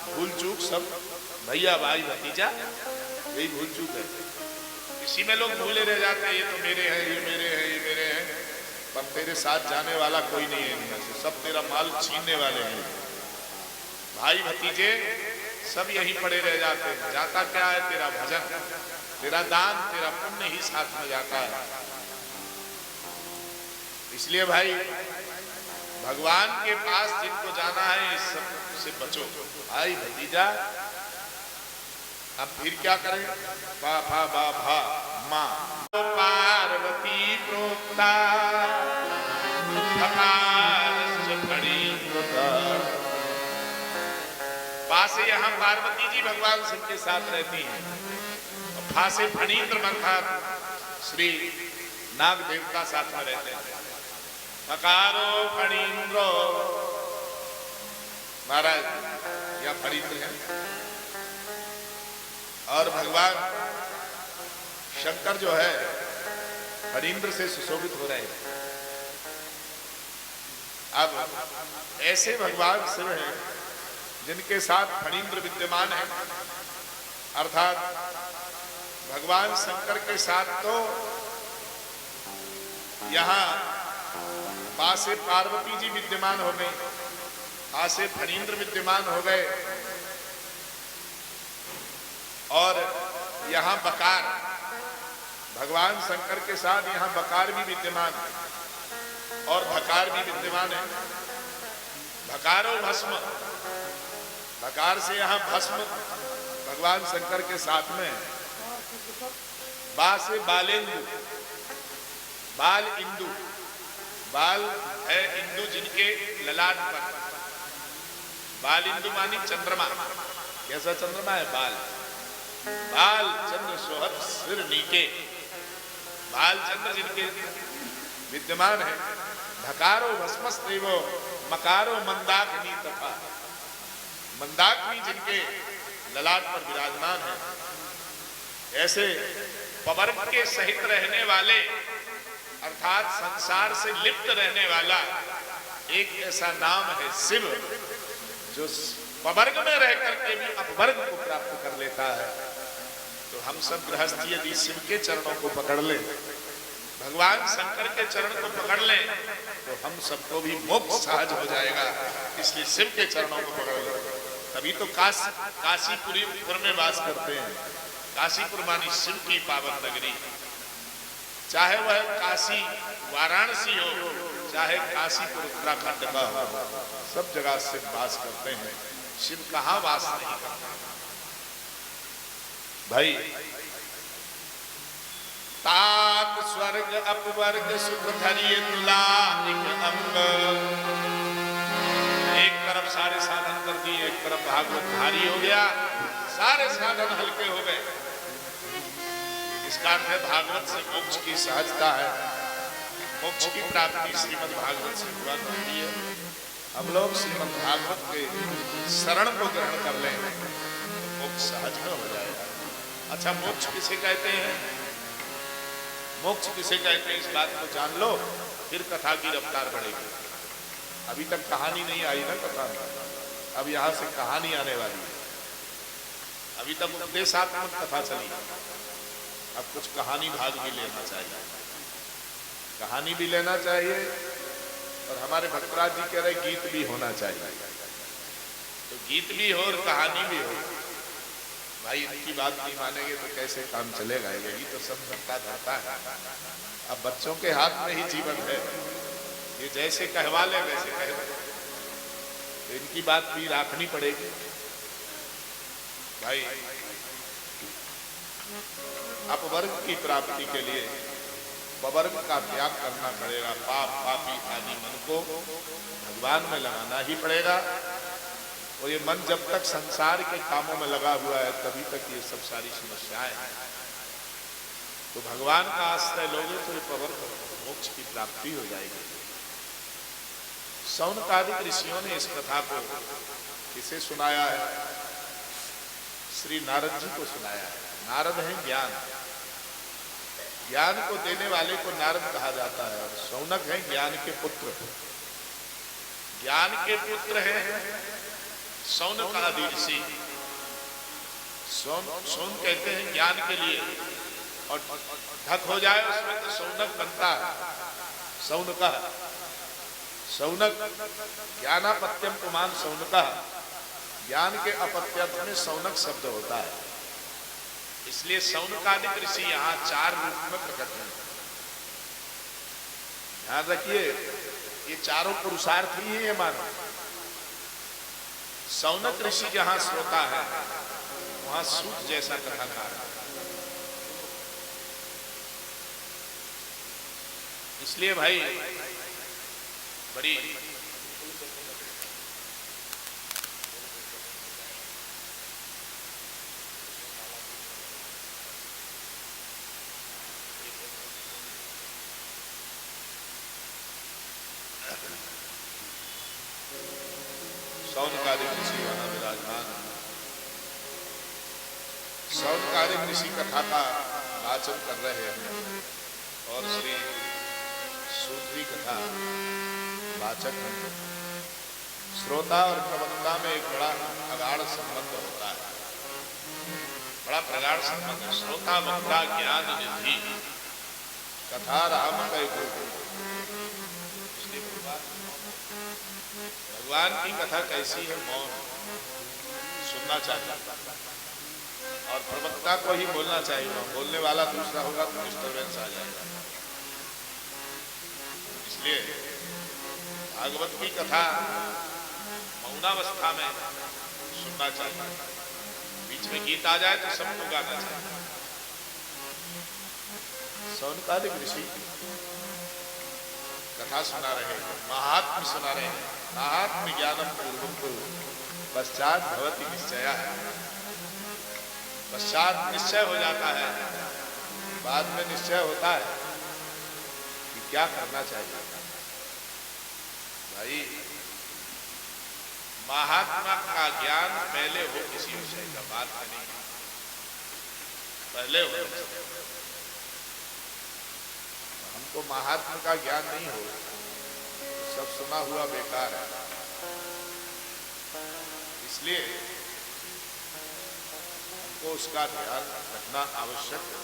भूल चूक, सब भैया भाई भतीजा, यही भूल चूक है। इसी में लोग भूले रह जाते हैं, ये तो मेरे हैं, ये मेरे हैं, ये मेरे हैं, पर तेरे साथ जाने वाला कोई नहीं है इनमें से, सब तेरा माल छीनने वाले हैं। भाई भतीजे सब यही पड़े रह जाते हैं। जाता क्या है? तेरा भजन, तेरा दान, तेरा पुण्य ही साथ में जाता है। इसलिए भाई भगवान के पास जिनको जाना है इस सब से बचो। भाई भतीजा, अब फिर क्या करें? पा फा बा भा मा, पार्वती प्रोक्ता पासे यहाँ पार्वती जी भगवान शिव के साथ रहती हैं। फासे फणींद्र मंथर श्री नाग देवता साथ में रहते हैं। फकारो फणींद्रो, महाराज या फणींद्र है। और भगवान शंकर जो है फणींद्र से सुशोभित हो रहे हैं। अब ऐसे भगवान शिव हैं जिनके साथ फणींद्र विद्यमान है, अर्थात भगवान शंकर के साथ तो यहां पासे पार्वती जी विद्यमान हो गए, पासे फणींद्र विद्यमान हो गए, और यहां बकार, भगवान शंकर के साथ यहां बकार भी विद्यमान है और भकार भी विद्यमान है। भकारो भस्म, भकार से यहां भस्म भगवान शंकर के साथ में। बा से बालेंदु, बाल इंदु, बाल है इंदु जिनके ललाट पर। बाल इंदु मानी चंद्रमा। कैसा चंद्रमा है? बाल, बाल चंद्र सोहत सिर नीके, बाल चंद्र जिनके विद्यमान है। धकारो भस्मस्तेवो मकारो मंदाकिनी तथा, मंदाकिनी जिनके ललाट पर विराजमान है। ऐसे पवर्ग के सहित रहने वाले अर्थात संसार से लिप्त रहने वाला एक ऐसा नाम है शिव, जो पवर्ग में रह करके भी अपवर्ग को प्राप्त कर लेता है। तो हम सब गृहस्थी यदि शिव के चरणों को पकड़ लें, भगवान शंकर के चरण को पकड़ लें, तो हम सबको भी मोक्ष सहज हो जाएगा। इसलिए शिव के चरणों को पकड़ लें। तभी तो काशीपुर में वास करते हैं। काशीपुर मानी शिव की पावन नगरी, चाहे वह काशी वाराणसी हो, चाहे काशीपुर उत्तराखंड का हो, सब जगह शिव वास करते हैं। शिव कहाँ वास नहीं करता भाई। तात स्वर्ग अपवर्ग सुख धरिए तुला एक अंग। एक तरफ सारे साधन कर दिए, एक तरफ भागवत भारी हो गया, सारे साधन हल्के हो गए। इसका अर्थ है भागवत से मोक्ष की सहजता है, मोक्ष की प्राप्ति श्रीमद् भागवत से हुआ करती है। हम लोग श्रीमद् भागवत के शरण को ग्रहण कर लें तो मोक्ष सहज में हो जाएगा। अच्छा, मोक्ष किसे कहते हैं? मोक्ष किसे कहते हैं इस बात को जान लो, फिर कथा की रफ्तार बढ़ेगी। अभी तक कहानी नहीं आई ना कथा में, अब यहां से कहानी आने वाली है। अभी तक उपदेशात्मक कथा चली, अब कुछ कहानी भाग भी लेना चाहिए। कहानी भी लेना चाहिए और हमारे भक्तराज जी कह रहे गीत भी होना चाहिए। तो गीत भी हो और कहानी भी हो। भाई इनकी बात नहीं मानेंगे तो कैसे काम चलेगा? यही तो सब करता धरता है। अब बच्चों के हाथ में ही जीवन है, ये जैसे कहवा ले वैसे कह दे, तो इनकी बात भी रखनी पड़ेगी। भाई अपवर्ग की प्राप्ति के लिए पवर्ग का त्याग करना पड़ेगा। पाप पापी आदि मन को भगवान में लगाना ही पड़ेगा। और ये मन जब तक संसार के कामों में लगा हुआ है तभी तक ये सब सारी समस्याएं हैं। तो भगवान का आश्रय लोगे तो ये पवर्ग मोक्ष की प्राप्ति हो जाएगी। शौनकादिक ऋषियों ने इस कथा को किसे सुनाया है? श्री नारद जी को सुनाया है। नारद है ज्ञान, ज्ञान को देने वाले को नारद कहा जाता है। और शौनक है ज्ञान के पुत्र, ज्ञान के पुत्र है शौनक आदि ऋषि। शौन कहते हैं ज्ञान के लिए, और ढक हो जाए उसमें तो शौनक बनता है। शौनका शौनक ज्ञानापत्यम पुमान शौनका, ज्ञान के अपत्यर्थ में शौनक शब्द होता है। इसलिए शौनकादिक ऋषि यहाँ 4 रूप में प्रकट हैं। ध्यान रखिए, ये चारों पुरुषार्थ ही है। ये मानो शौनक ऋषि जहां श्रोता है वहां सूत जैसा कथाकार है। इसलिए भाई बड़ी शौनकादिक ऋषि वहां विराजमान। शौनकादिक ऋषि कथा का वाचन कर रहे हैं और श्री सूत्री कथा वाचक हैं। श्रोता और प्रवक्ता में एक बड़ा प्रगाढ़ संबंध होता है, बड़ा प्रगाढ़ संबंध है। श्रोता वक्ता ज्ञान निधि कथा राम कह। भगवान की कथा कैसी है? मौन सुनना चाहिए और प्रवक्ता को ही बोलना चाहिए। बोलने वाला दूसरा होगा तो डिस्टर्बेंस आ जाएगा। इसलिए भागवत की कथा मौनावस्था में सुनना चाहिए। बीच में गीत आ जाए तो सबको गाना चाहिए। शौनकादिक ऋषि कथा सुना रहे हैं, महात्म्य सुना रहे हैं। महात्म्य ज्ञानम पूर्वं पश्चात भवति निश्चय। पश्चात निश्चय हो जाता है, बाद में निश्चय होता है कि क्या करना चाहिए। भाई महात्मा का ज्ञान पहले हो किसी विषय का, बात नहीं पहले हो। हम को महात्मा का ज्ञान नहीं हो तो सब सुना हुआ बेकार है। इसलिए हमको उसका ध्यान रखना आवश्यक है।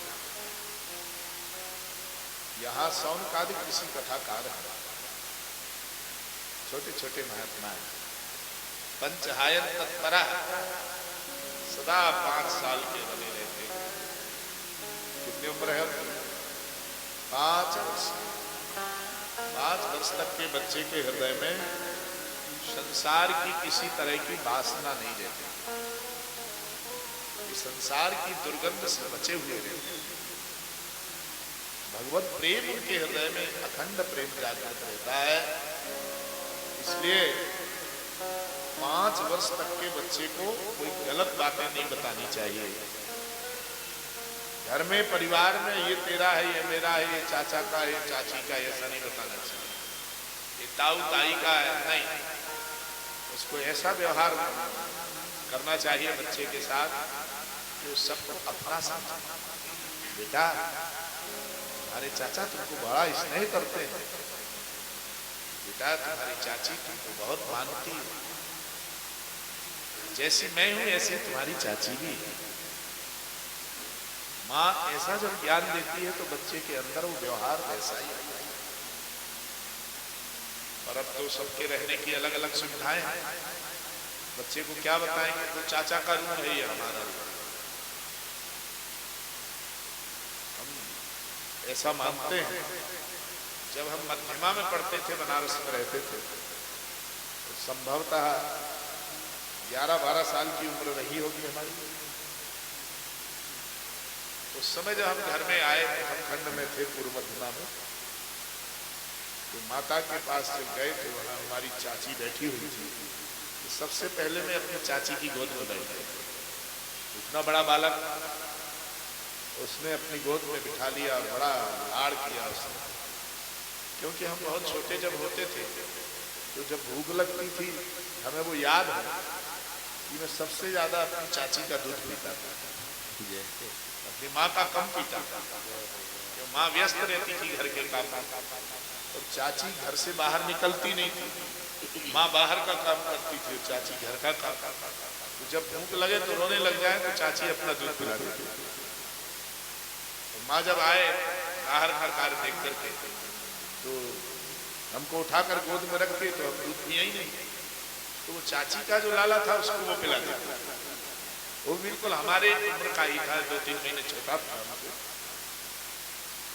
यहाँ सौनकादिक ऋषि कथाकार है, छोटे छोटे महात्मा है, पंचहायन तत्परा सदा 5 साल के बने रहते हैं। कितनी उम्र है? 5 वर्ष। 5 वर्ष तक के बच्चे के हृदय में संसार की किसी तरह की वासना नहीं रहती, संसार की दुर्गंध से बचे हुए रहते हैं। भगवत प्रेम उनके हृदय में अखंड प्रेम जागृत रहता है। इसलिए 5 वर्ष तक के बच्चे को कोई गलत बातें नहीं बतानी चाहिए। घर में परिवार में ये तेरा है, ये मेरा है, ये चाचा का है, ये चाची का, ऐसा नहीं बताना चाहिए। ये ताऊ ताई का है, नहीं। उसको ऐसा व्यवहार करना चाहिए बच्चे के साथ कि वो सबको अपना समझे। बेटा, हमारे चाचा तुमको बड़ा स्नेह करते हैं, बेटा तुम्हारी चाची तुमको बहुत मानती है, जैसी मैं हूं ऐसी तुम्हारी चाची भी है। माँ ऐसा जब ज्ञान देती है तो बच्चे के अंदर वो व्यवहार वैसा ही आता है। और अब तो सबके रहने की अलग अलग सुविधाएं हैं, बच्चे को क्या बताएंगे? तो चाचा का रूम है ये हमारा रूम, हम ऐसा मानते हैं। जब हम मध्यमा में पढ़ते थे, बनारस में रहते थे, तो संभवतः 11-12 साल की उम्र रही होगी हमारी। उस समय जब हम घर में आए, हम खंड में थे पूर्व मध्यमा में, तो माता के पास जब गए तो वहां हमारी चाची बैठी हुई थी। तो सबसे पहले मैं अपनी चाची की गोद में बैठ गया। इतना बड़ा बालक उसने अपनी गोद में बिठा लिया और बड़ा लाड़ किया उसने। क्योंकि हम बहुत छोटे जब होते थे तो जब भूख लगती थी हमें वो याद है कि मैं सबसे ज्यादा अपनी चाची का दूध पीता था, अपनी माँ का कम पीता था। क्यों? माँ व्यस्त रहती थी घर के काम में और चाची घर से बाहर निकलती नहीं थी। माँ बाहर का काम करती थी, चाची घर का काम। तो जब भूख लगे तो रोने लग जाए तो चाची अपना दूध पिला देती थी। तो माँ जब आए बाहर का कार्य देख करके तो हमको उठाकर गोद में रख के, तो हम दूध पिया ही नहीं। तो वो चाची का जो लाला था उसको वो पिला देता। वो बिल्कुल हमारे उम्र का ही था, 2-3 महीने छोटा था हमसे।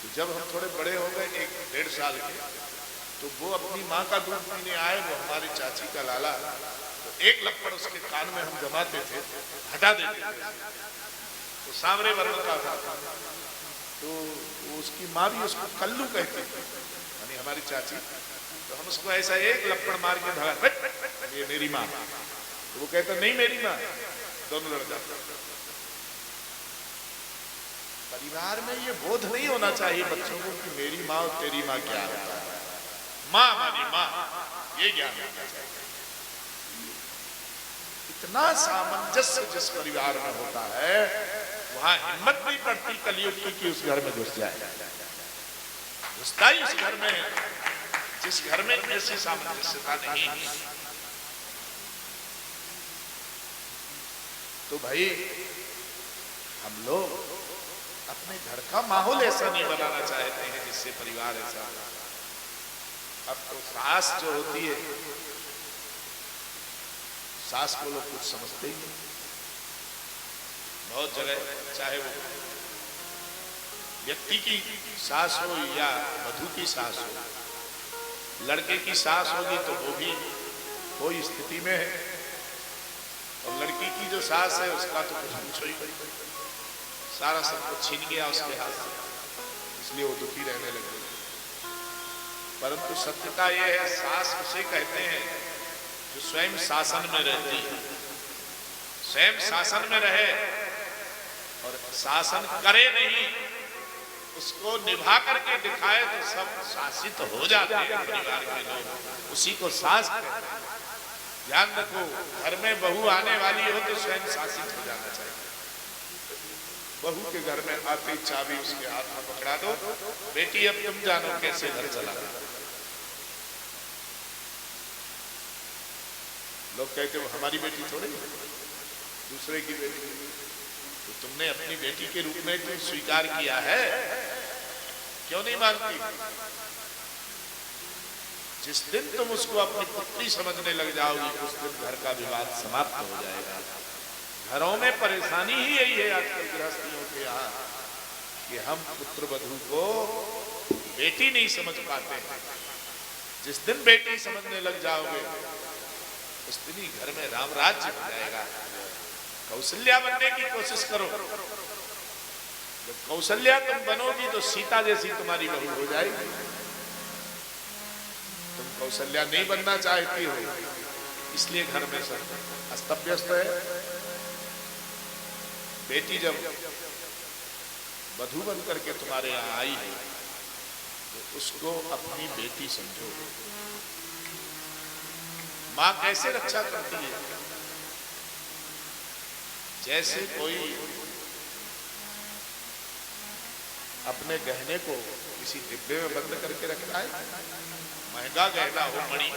तो जब हम थोड़े बड़े हो गए, 1-1.5 साल के, तो वो अपनी माँ का दूध पीने आए, वो हमारी चाची का लाला, तो एक लपड़ उसके कान में हम जमाते थे, हटा देते थे। तो सांवरे वर्ण का था, तो उसकी माँ भी उसको कल्लू कहती थी, यानी हमारी चाची। तो हम उसको ऐसा एक लपड़ मार के भगा, ये मेरी माँ। तो वो कहता नहीं मेरी माँ, दोनों लड़ जाते। परिवार में ये बोध नहीं होना चाहिए बच्चों को कि मेरी माँ और तेरी माँ क्या होता है। माँ हमारी माँ, ये ज्ञान होना चाहिए। इतना सामंजस्य जिस परिवार में होता है वहां हिम्मत नहीं पड़ती कलयुग की कि उस घर में घुस जाए। घुसता ही उस घर में है जिस घर में ऐसी सामंजस्यता नहीं है। तो भाई हम लोग अपने घर का माहौल ऐसा नहीं बनाना चाहते हैं जिससे परिवार ऐसा हो। अब तो सास जो होती है, सास को लोग कुछ समझते ही नहीं। बहुत जगह चाहे वो व्यक्ति की सास हो या वधू की सास हो, लड़के की सास होगी तो वो भी कोई स्थिति में है, और लड़की की जो सास है उसका तो कुछ पूछो ही नहीं, सारा सब कुछ छीन गया उसके हाथ से, इसलिए वो दुखी रहने लगे। परंतु सत्यता यह है, सास उसे कहते हैं जो स्वयं शासन में रहती है। स्वयं शासन में रहे और शासन करे नहीं, उसको निभा करके दिखाए तो सब शासित हो जाते हैं परिवार के लोग, उसी को सास कहते हैं। ध्यान रखो, घर में बहू आने वाली हो तो स्वयं शासित हो जाना चाहिए। बहू के घर में आते ही चाबी उसके हाथ में पकड़ा दो, बेटी अब तुम जानो कैसे घर चलाना। लोग कहते हो हमारी बेटी थोड़ी दूसरे की बेटी, तो तुमने अपनी बेटी के रूप में क्यों स्वीकार किया है, क्यों नहीं मानती? जिस दिन तुम उसको अपनी पुत्री समझने लग जाओगी उस दिन घर का विवाद समाप्त हो जाएगा। घरों में परेशानी ही यही है आजकल गृहस्थियों के यहाँ कि हम पुत्र वधू को बेटी नहीं समझ पाते हैं। जिस दिन बेटी समझने लग जाओगे उस दिन ही घर में राम राज्य हो जाएगा। कौशल्या बनने की कोशिश करो, जब कौशल्या तुम बनोगी तो सीता जैसी तुम्हारी बहू हो जाएगी। तुम कौशल्या नहीं बनना चाहती हो, इसलिए घर में सब अस्त व्यस्त है। बेटी जब वधू बन करके तुम्हारे यहाँ आई है तो उसको अपनी बेटी समझो। मां कैसे रक्षा करती है? जैसे कोई अपने गहने को किसी डिब्बे में बंद करके रखता है, महंगा गहना हो मणि,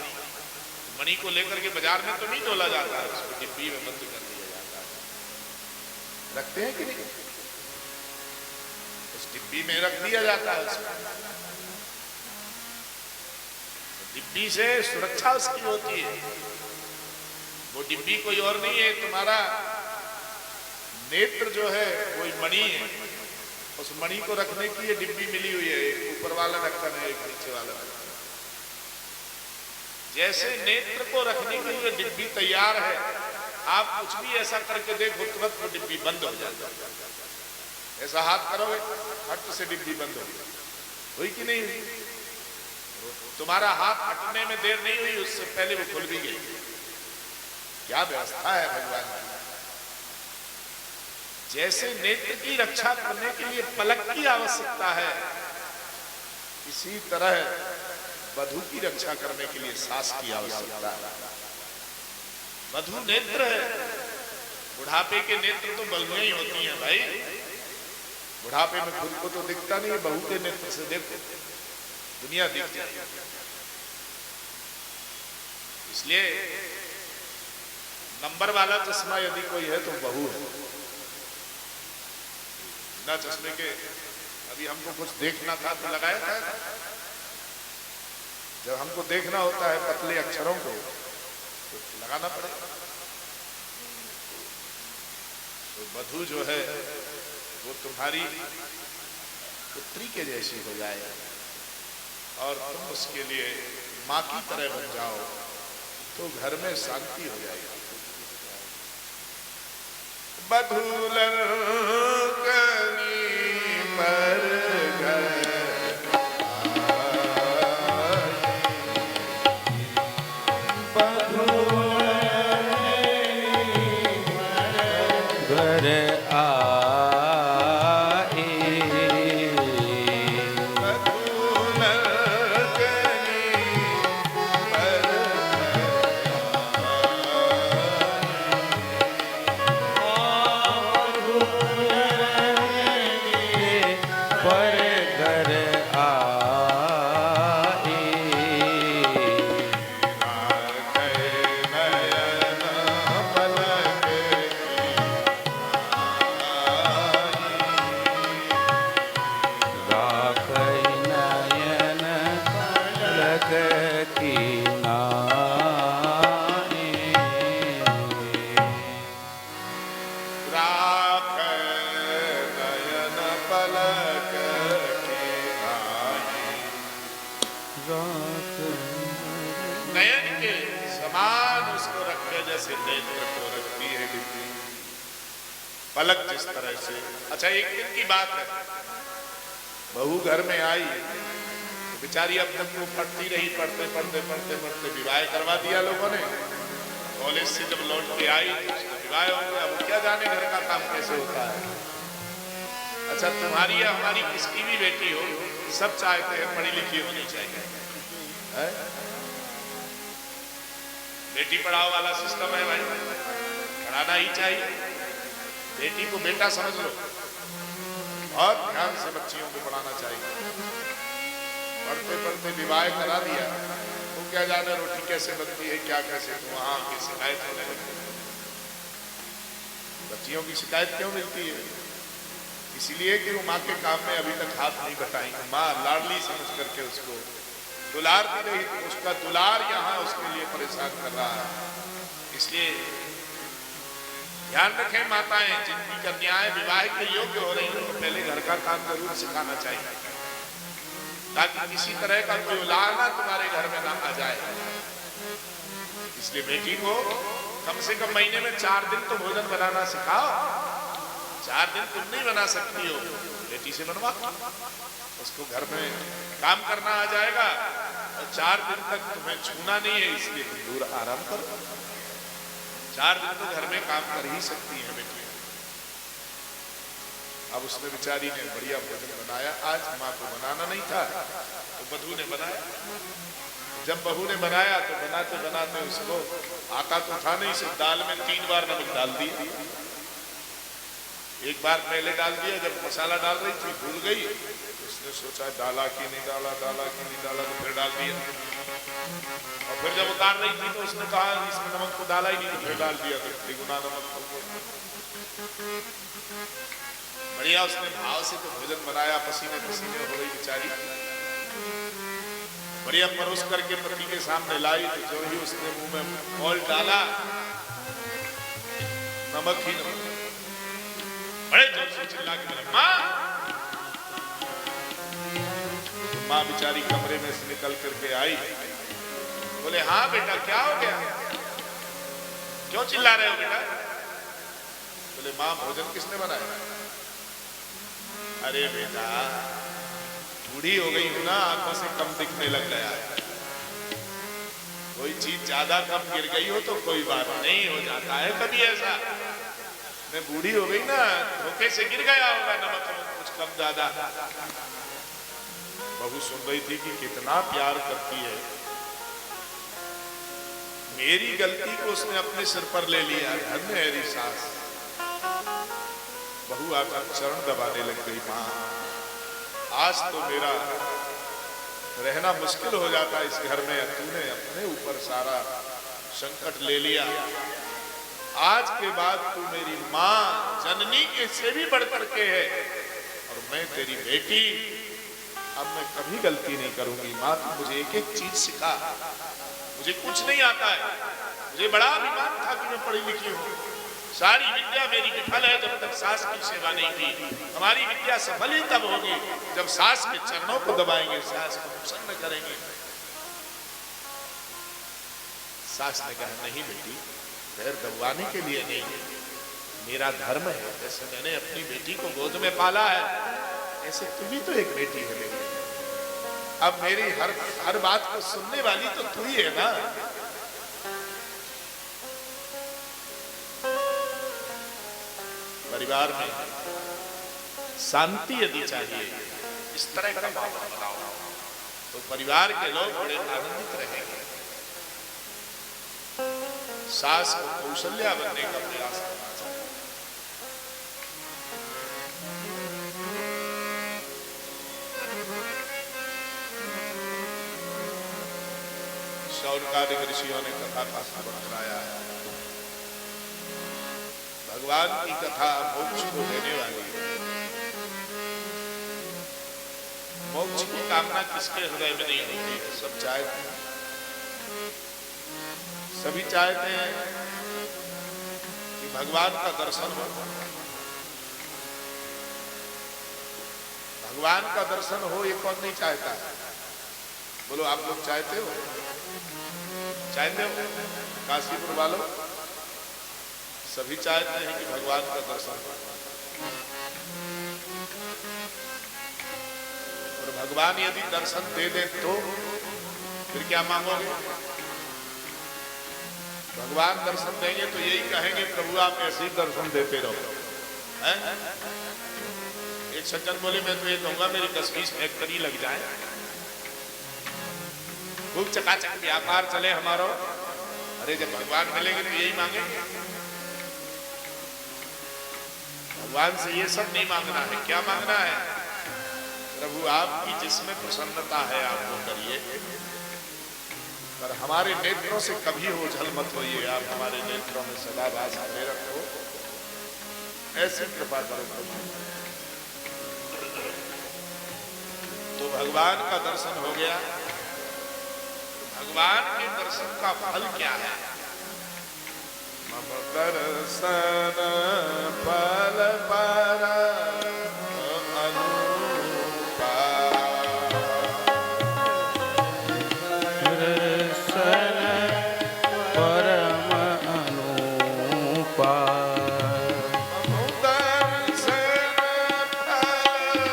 मणि को लेकर के बाजार में तो नहीं तोला जाता है, उसको डिब्बी में बंद कर दिया जाता है। रखते हैं कि नहीं? उस डिब्बी में रख दिया जाता है उसको। डिब्बी से सुरक्षा उसकी होती है। वो डिब्बी कोई और नहीं है, तुम्हारा नेत्र जो है वही मणि है। उस मणि को रखने की ये डिब्बी मिली हुई है, एक ऊपर वाला ढक्कन है, एक नीचे वाला ढक्कन। जैसे नेत्र को रखने के लिए डिब्बी तैयार है, आप कुछ भी ऐसा करके देखो तुरंत वो डिब्बी बंद हो जाती है। ऐसा हाथ करोगे हट से डिब्बी बंद हो हुई कि नहीं हुई? तुम्हारा हाथ हटने में देर नहीं हुई, उससे पहले वो खुल भी गई। क्या व्यवस्था है भगवान की। जैसे नेत्र की रक्षा करने के लिए पलक की आवश्यकता है, इसी तरह वधू की रक्षा करने के लिए सास की आवश्यकता है। वधू नेत्र है। बुढ़ापे के नेत्र तो बलुएं ही होती हैं भाई। बुढ़ापे में खुद को तो दिखता नहीं, बहू के नेत्र से देखो दुनिया दिखती है। इसलिए नंबर वाला चश्मा यदि कोई है तो बहू है। बिना चश्मे के अभी हमको कुछ देखना था तो लगाया था। जब हमको देखना होता है पतले अक्षरों को तो लगाना पड़ेगा। तो वधू जो है वो तुम्हारी पुत्री के जैसी हो जाए और तुम उसके लिए मां की तरह बन जाओ तो घर में शांति हो जाएगी। बधूलन कनी पर नयन के समान उसको रखे जैसे नेत्र को रखती है डिब्बी, पलक जिस तरह से। अच्छा एक दिन की बात है, बहू घर में आई तो बेचारी अपने को पढ़ती रही, पढ़ते पढ़ते पढ़ते पढ़ते विवाह करवा दिया लोगों ने। कॉलेज से जब लौट के आई तो उसका विवाह हो गया। वो क्या जाने घर का काम कैसे होता है। अच्छा तुम्हारी या हमारी किसकी भी बेटी हो, सब चाहते हैं पढ़ी लिखी होनी चाहिए है? बेटी पढ़ाओ वाला सिस्टम है भाई, पढ़ाना ही चाहिए। बेटी को बेटा समझ लो, बहुत ध्यान से बच्चियों को पढ़ाना चाहिए। पढ़ते पढ़ते विवाह करा दिया तो क्या जाने रोटी कैसे बनती है, क्या कैसे, तो वहां की शिकायत होने लगती। बच्चियों की शिकायत क्यों मिलती है? इसलिए कि वो माँ के काम में अभी तक हाथ नहीं बटाएंगे। माँ लाडली समझ करके उसको दुलारती रही, तो उसका दुलार यहाँ उसके लिए परेशान कर रहा है। इसलिए ध्यान रखें माताएं, जिनकी कन्याएं विवाह के योग्य हो रही हैं, तो पहले घर का काम जरूर सिखाना चाहिए, ताकि किसी तरह का कोई उलाहना तुम्हारे घर में ना आ जाए। इसलिए बेटी को कम से कम महीने में 4 दिन तो भोजन बनाना सिखाओ। 4 दिन तुम नहीं बना सकती हो, बेटी से बनवा, उसको घर में काम करना आ जाएगा। और 4 दिन तक तुम्हें छूना नहीं है, इसलिए तुम दूर आराम करो। 4 दिन तो घर में काम कर ही सकती है बेटी। अब उसने बेचारी ने बढ़िया भोजन बनाया। आज माँ को बनाना नहीं था तो बहू ने बनाया। जब बहू ने बनाया तो बनाते बनाते उसको आता तो था नहीं, सिर्फ दाल में 3 बार नमक डाल दिया। एक बार पहले डाल दिया, जब मसाला डाल रही थी भूल गई, उसने सोचा डाला कि नहीं डाला, डाला कि नहीं डाला, तो फिर डाल दिया। और फिर जब उतार रही थी तो उसने कहा इसमें नमक तो डाला ही नहीं, तो फिर डाल दिया, तो द्विगुना नमक। बढ़िया उसने भाव से तो भोजन बनाया, पसीने पसीने हो गई बेचारी। बढ़िया परोस करके पति के सामने लाई, तो जो ही उसने मुंह में मौल डाला, नमक ही नमक। बड़े जोर से चिल्ला के बोला, माँ। माँ बेचारी कमरे में से निकल करके आई। बोले हाँ बेटा क्या हो गया, क्यों चिल्ला रहे हो बेटा? बोले माँ भोजन किसने बनाया? अरे बेटा बूढ़ी हो गई हूं ना, आंखों से कम दिखने लग गया है। कोई चीज ज्यादा कम गिर गई हो तो कोई बात नहीं, हो जाता है कभी ऐसा। मैं बूढ़ी हो गई ना, धोखे से गिर गया होगा नमक कुछ कम ज्यादा। बहू सुन रही थी कि कितना प्यार करती है। मेरी गलती को उसने अपने सिर पर ले लिया, धन्य है मेरी सास। बहू आकर चरण दबाने लग गई, माँ आज तो मेरा रहना मुश्किल हो जाता इस घर में, तूने अपने ऊपर सारा संकट ले लिया। आज के बाद तू मेरी माँ जननी के से भी बढ़ करके है, और मैं तेरी बेटी। अब मैं कभी गलती नहीं करूंगी। माँ तू मुझे एक एक चीज सिखा, मुझे कुछ नहीं आता है। मुझे बड़ा अभिमान था कि मैं पढ़ी लिखी हूँ, सारी विद्या मेरी विफल है जब तक सास की सेवा नहीं की। हमारी विद्या सफल ही तब होगी जब सास के चरणों को दबाएंगे, सास को प्रसन्न करेंगे। सास ने कहा नहीं बेटी, पैर दबवाने के लिए नहीं, मेरा धर्म है। जैसे मैंने अपनी बेटी को गोद में पाला है, ऐसे तू भी तो एक बेटी है मेरी। अब मेरी हर बात को सुनने वाली तो तू ही है ना। परिवार में शांति यदि चाहिए, इस तरह का माहौल बनाओ तो परिवार के लोग बड़े आनंदित रहेंगे। सास को कौशल्या बनने का प्रयास करना चाहिए। शौनकादिक ऋषियों ने कथा का श्रवण कराया है। भगवान की कथा मोक्ष को देने वाली है। मोक्ष की कामना किसके हृदय में नहीं होती है? सब चाहते हैं, सभी चाहते हैं कि भगवान का दर्शन हो। भगवान का दर्शन हो ये कौन नहीं चाहता है? बोलो आप लोग चाहते हो? चाहते हो? काशीपुर वालों सभी चाहते हैं कि भगवान का दर्शन हो। और भगवान यदि दर्शन दे दे तो फिर क्या मांगोगे? भगवान दर्शन देंगे तो यही कहेंगे प्रभु आप ऐसे ही दर्शन देते रहो। एक सज्जन बोले मैं तो ये कहूंगा मेरी 10-20 फैक्ट्री लग जाए, खूब चकाचक व्यापार चले हमारा। अरे जब भगवान मिलेंगे तो यही मांगेंगे। भगवान से ये सब नहीं मांगना है। क्या मांगना है? प्रभु आपकी जिसमें प्रसन्नता है आप वो करिए, पर हमारे नेत्रों से कभी ओझल मत होइए। आप हमारे नेत्रों में सदा वास करे रखो, ऐसी कृपा करो प्रभु। तो भगवान का दर्शन हो गया। भगवान के दर्शन का फल क्या है? मम दर्शन फल परम अनुपा। दर्शन परम अनुपा। मम दर्शन फल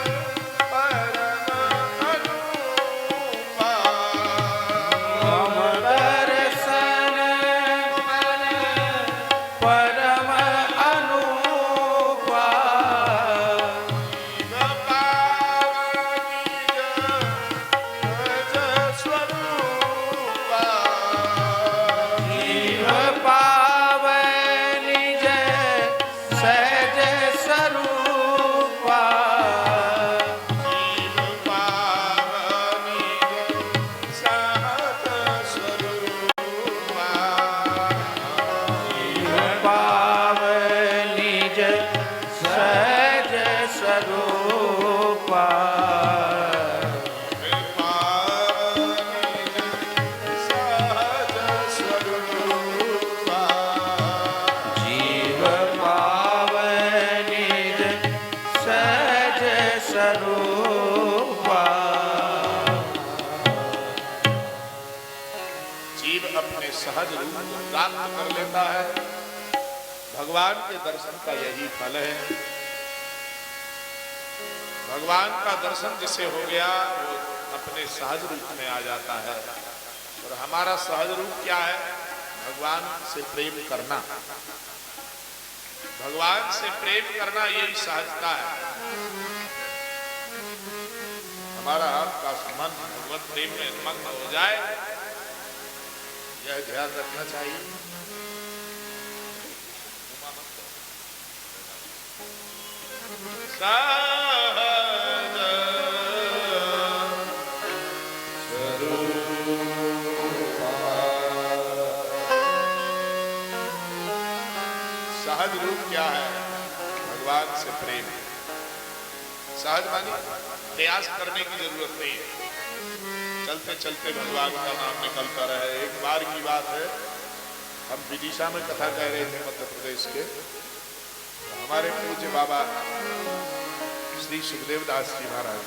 परम अनुपा। मम दर्शन परम अनुपा। जीव पावै निज सहज स्वरूपा। जीव पावै निज सहज स्वरूपा। जीव पावै निज सहज स्वरूपा। जीव अपने सहज रूप को प्राप्त कर लेता है। भगवान के दर्शन का यही फल है। भगवान का दर्शन जिसे हो गया वो अपने सहज रूप में आ जाता है। और हमारा सहज रूप क्या है? भगवान से प्रेम करना। भगवान से प्रेम करना यही सहजता है। हमारा आपका मन भगवत प्रेम में मग्न हो जाए, यह ध्यान रखना चाहिए। सहज सहज रूप क्या है? भगवान से प्रेम। सहज मानी प्रयास करने की जरूरत नहीं है, चलते चलते भगवान का नाम निकलता रहे। एक बार की बात है, हम विदिशा में कथा कह रहे थे मध्य प्रदेश के। तो हमारे पूज्य बाबा श्री सुखदेव दास जी महाराज,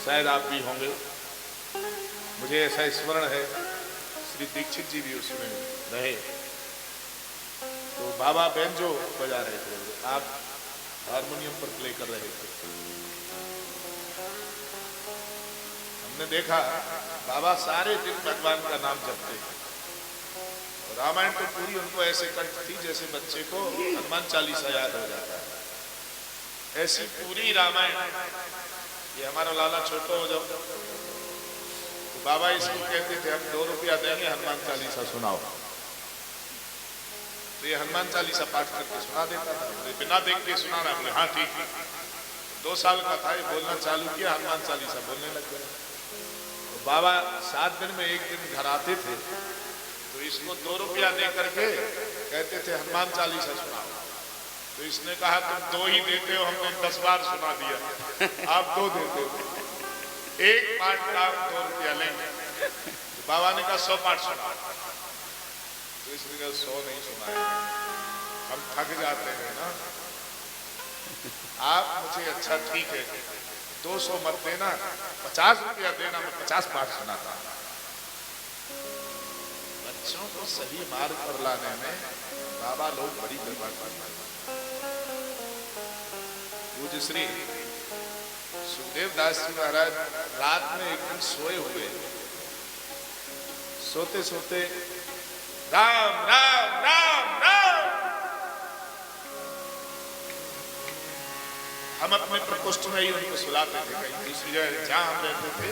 शायद आप भी होंगे, मुझे ऐसा स्मरण है, श्री दीक्षित जी भी उसमें रहे। तो बाबा बेंजो बजा रहे थे, आप हारमोनियम पर प्ले कर रहे थे। हमने देखा बाबा सारे दिन भगवान का नाम जपते। रामायण तो पूरी उनको ऐसे कंठ थी जैसे बच्चे को हनुमान चालीसा याद हो जाता है। ऐसी पूरी रामायण, ये हमारा लाला छोटो हो जब, तो बाबा इसको कहते थे हम 2 रुपया देंगे, हनुमान चालीसा सुनाओ। तो ये हनुमान चालीसा पाठ करके सुना देता था। बिना देख के सुना रहा, बोले हाँ ठीक। 2 साल का था, ये बोलना चालू किया, हनुमान चालीसा बोलने लग गया। तो बाबा 7 दिन में एक दिन घर आते थे, तो इसको 2 रुपया दे करके कहते थे हनुमान चालीसा सुनाओ। तो इसने कहा तुम 2 ही देते हो, हमने 10 बार सुना दिया, आप 2 देते हो। एक पाठ का 2 रुपया लेंगे। तो बाबा ने कहा 100 पाठ सुना। तो इसने कहा 100 नहीं सुनाए, हम थक जाते हैं ना। आप मुझे अच्छा ठीक है 200 मत देना, 50 रुपया देना, मैं 50 पाठ सुनाता। बच्चों को सही मार्ग पर लाने में बाबा लोग बड़ी कृपा करते हैं। पूज्य श्री सुखदेव दास जी महाराज रात में एक दिन सोए हुए, सोते सोते राम राम राम राम। हम अपने प्रकोष्ठ में ही उनको सुलाते थे, कहीं दूसरी जगह जहां हम रहते थे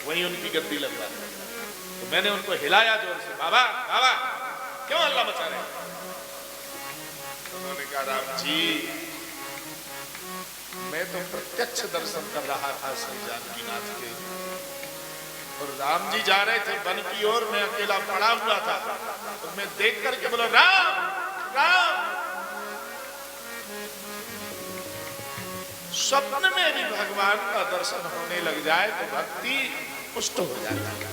वहीं उनकी गद्दी लगवा। तो मैंने उनको हिलाया जोर से, बाबा बाबा क्यों हल्ला मचा रहे हैं? उन्होंने कहा कहा राम जी मैं तो प्रत्यक्ष दर्शन कर रहा था श्री जानकीनाथ के, और राम जी जा रहे थे वन की ओर, मैं अकेला पड़ा हुआ था, तो मैं देख करके बोला राम राम। स्वप्न में भी भगवान का दर्शन होने लग जाए तो भक्ति पुष्ट हो जाती है।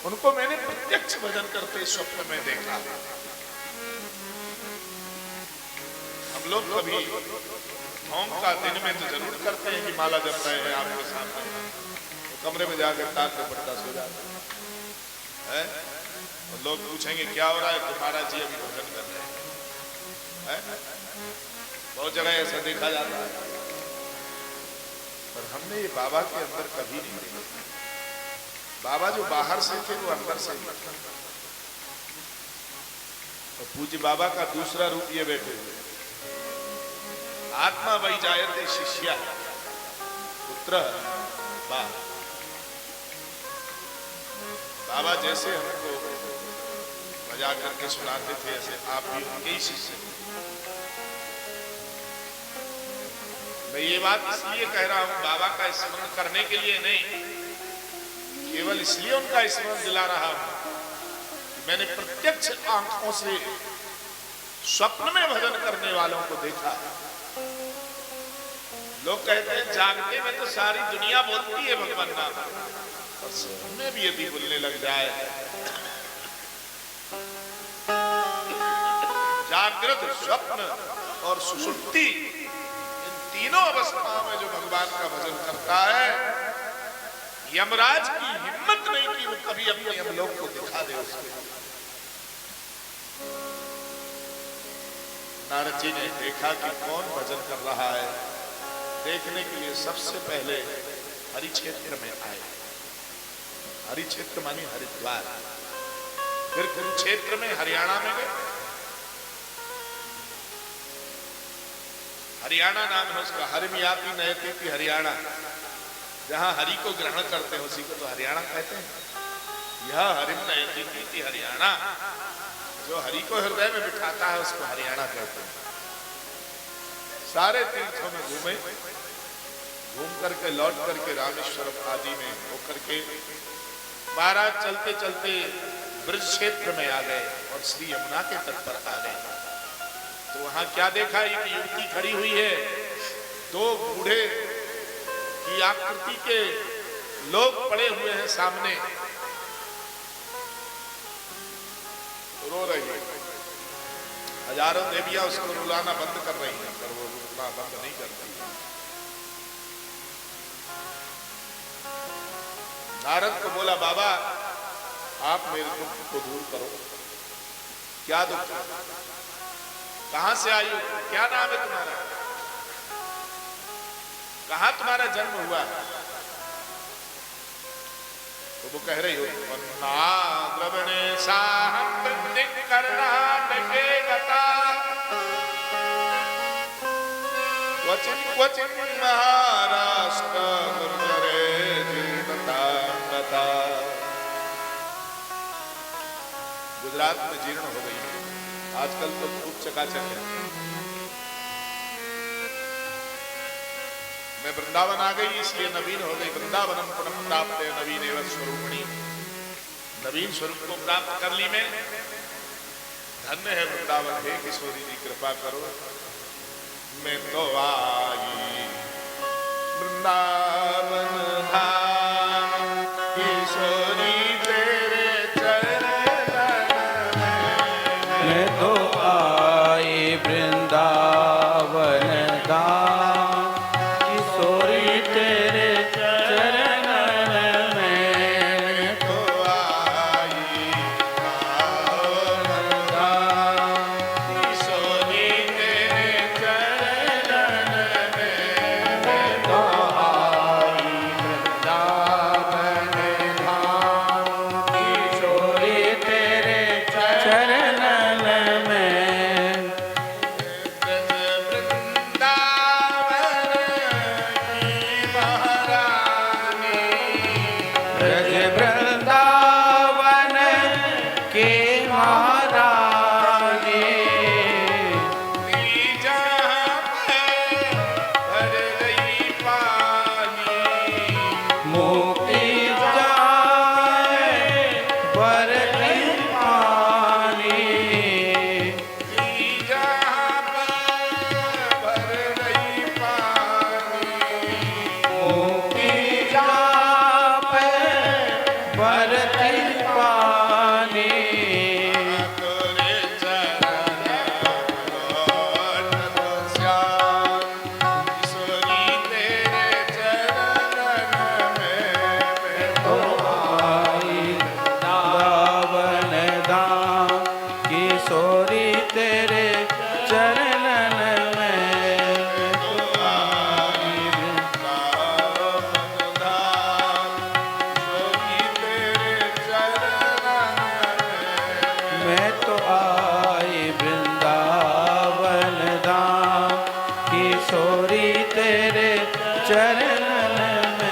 उनको मैंने प्रत्यक्ष भजन करते स्वप्न में देखा। हम लोग कभी होम का दिन में तो जरूर करते हैं कि माला जप रहे हैं आपके सामने, तो कमरे में जाकर ताक के पड़ता सो जाते हैं। और लोग पूछेंगे क्या हो रहा है, तो महाराज जी अभी भजन कर रहे हैं। बहुत जगह ऐसा देखा जाता है, पर हमने ये बाबा के अंदर कभी नहीं देखा। बाबा जो बाहर से थे वो अंदर से ही। तो पूज्य बाबा का दूसरा रूप ये बैठे हुए, आत्मा वही जायते शिष्या पुत्र बा। बाबा जैसे हमको मजा करके सुनाते थे ऐसे आप भी उनके ही शिष्य थे। मैं ये बात इसलिए कह रहा हूं बाबा का स्मरण करने के लिए नहीं, केवल इसलिए उनका स्मरण दिला रहा हूं मैंने प्रत्यक्ष आंखों से स्वप्न में भजन करने वालों को देखा। लोग कहते हैं जागते में तो सारी दुनिया बोलती है भगवान नाम, और स्वप्न में भी यदि बोलने लग जाए। जागृत, स्वप्न और सुषुप्ति, इन तीनों अवस्थाओं में जो भगवान का भजन करता है, यमराज की हिम्मत नहीं कि वो कभी अपने यमलोक को दिखा दे उसके। नारद जी ने देखा कि कौन भजन कर रहा है, देखने के लिए सबसे पहले हरि क्षेत्र में आए। हरि क्षेत्र मानी हरिद्वार, फिर कुरुक्षेत्र में हरियाणा में गए। हरियाणा नाम है उसका, हरिमियापी नयती थी हरियाणा, जहां हरि को ग्रहण करते हैं उसी को तो हरियाणा कहते हैं। यह हरिम नयती थी हरियाणा, जो हरि को हृदय में बिठाता है उसको हरियाणा कहते हैं। सारे तीर्थों में घूमे, घूम करके लौट करके रामेश्वरम आदि में होकर के महाराज चलते चलते ब्रज क्षेत्र में आ गए और श्री यमुना के तट पर आ गए। तो वहां क्या देखा, एक युवती खड़ी हुई है, दो बूढ़े की आकृति के लोग पड़े हुए हैं सामने, रो रही है। हजारों देवियां उसको रुलाना बंद कर रही हैं, पर वो रुलाना बंद नहीं करती। नारद को बोला बाबा आप मेरे दुख को दूर करो। क्या दुख, कहां से आई हो, क्या नाम है तुम्हारा, कहां तुम्हारा जन्म हुआ है? तो वो कह रही हो द्रवणे साहम कर्नाटके गता क्वचिन क्वचिन महाराष्ट्र गुर्जरे जीर्णता गता। गुजरात में जीर्ण हो गई है, आजकल तो खूब चकाचक है। मैं वृंदावन आ गई इसलिए नवीन हो गई। वृंदावनम पुनः प्राप्त नवीन एवं स्वरूपणी, नवीन स्वरूप को प्राप्त कर ली मैं। धन्य है वृंदावन, हे किशोरी जी कृपा करो। मैं तो आई वृंदावन धाम, किशोरी तेरे चरण में। मैं तो आई वृंदावन धाम, किशोरी तेरे चरण में। तो आई वृंदावन धाम, किशोरी तेरे चरण में। तो आई वृंदावन धाम, किशोरी तेरे चरण में। किशोरी तेरे चरणन में मैं तो आई वृंदावन धाम किशोरी तेरे चरणन में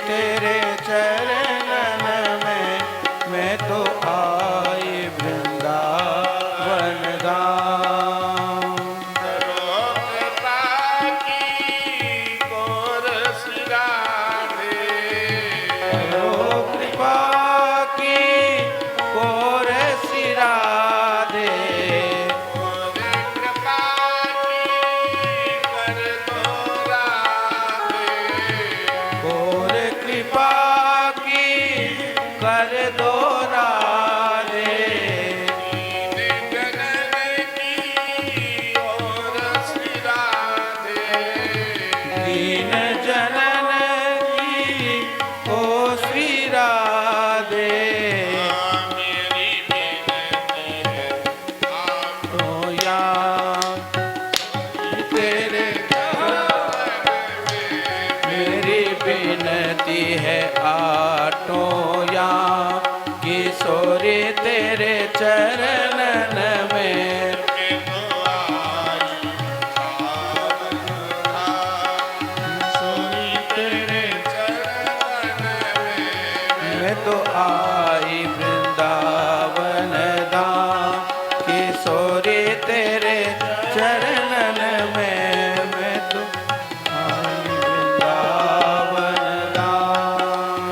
तेरे चरणन में मैं तो आई वृंदावन धाम करो कृपा की कोर सिरा दे कोर कृपा की कर दो रे दीन जनन की ओ श्री राधे तो या तेरे मेरी विनती है आटो या किशोरी तेरे चरणन में मैं तो आई वृंदावन धाम किशोरी तेरे चरणन में मैं तो आई वृंदावन धाम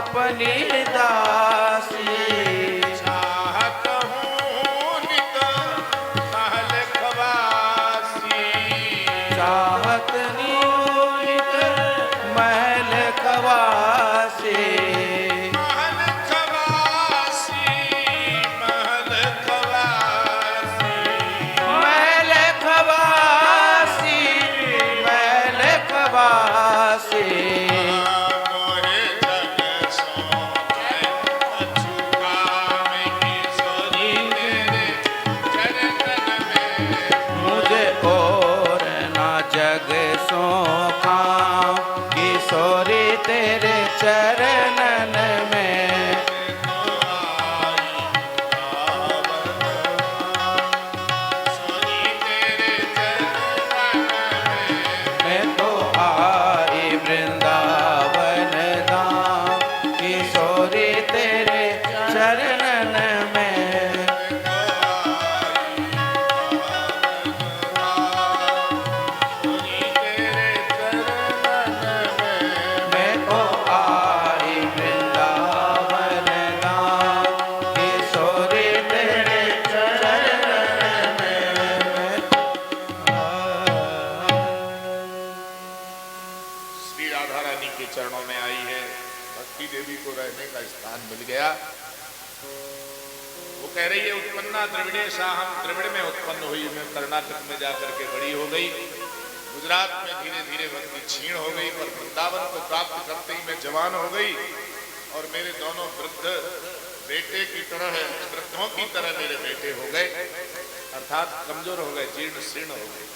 अपनी दासी। चाहत हूँ नित महल खवासी। चाहत नित महल खवासी। महल खवासी, महल खवासी। महल खवासी, महल खवासी। मोहे जग सो गए कछु काम की सोरी तेरे चरणन में। मुझे और ना जग सो खाऊं किशोरी तेरे चरणन में। सोरी तेरे चरणन में। मैं तो आई वृंदावन धाम किशोरी तेरे चरणन में। सोरी तेरे चरणन में। मैं तो आई वृंदावन धाम किशोरी तेरे चरणन में। श्री राधा रानी के चरणों में आई है, भक्ति देवी को रहने का स्थान मिल गया। वो कह रही है उत्पन्ना द्रविड़े शाहम, द्रविड़ में उत्पन्न हुई, मैं कर्नाटक में जाकर के बड़ी हो गई। गुजरात में धीरे धीरे भक्ति क्षीण हो गई, पर वृंदावन को प्राप्त करते ही मैं जवान हो गई और मेरे दोनों वृद्ध बेटे की तरह, वृद्धों की तरह मेरे बेटे हो गए, अर्थात कमजोर हो गए, जीर्ण शीर्ण हो गए।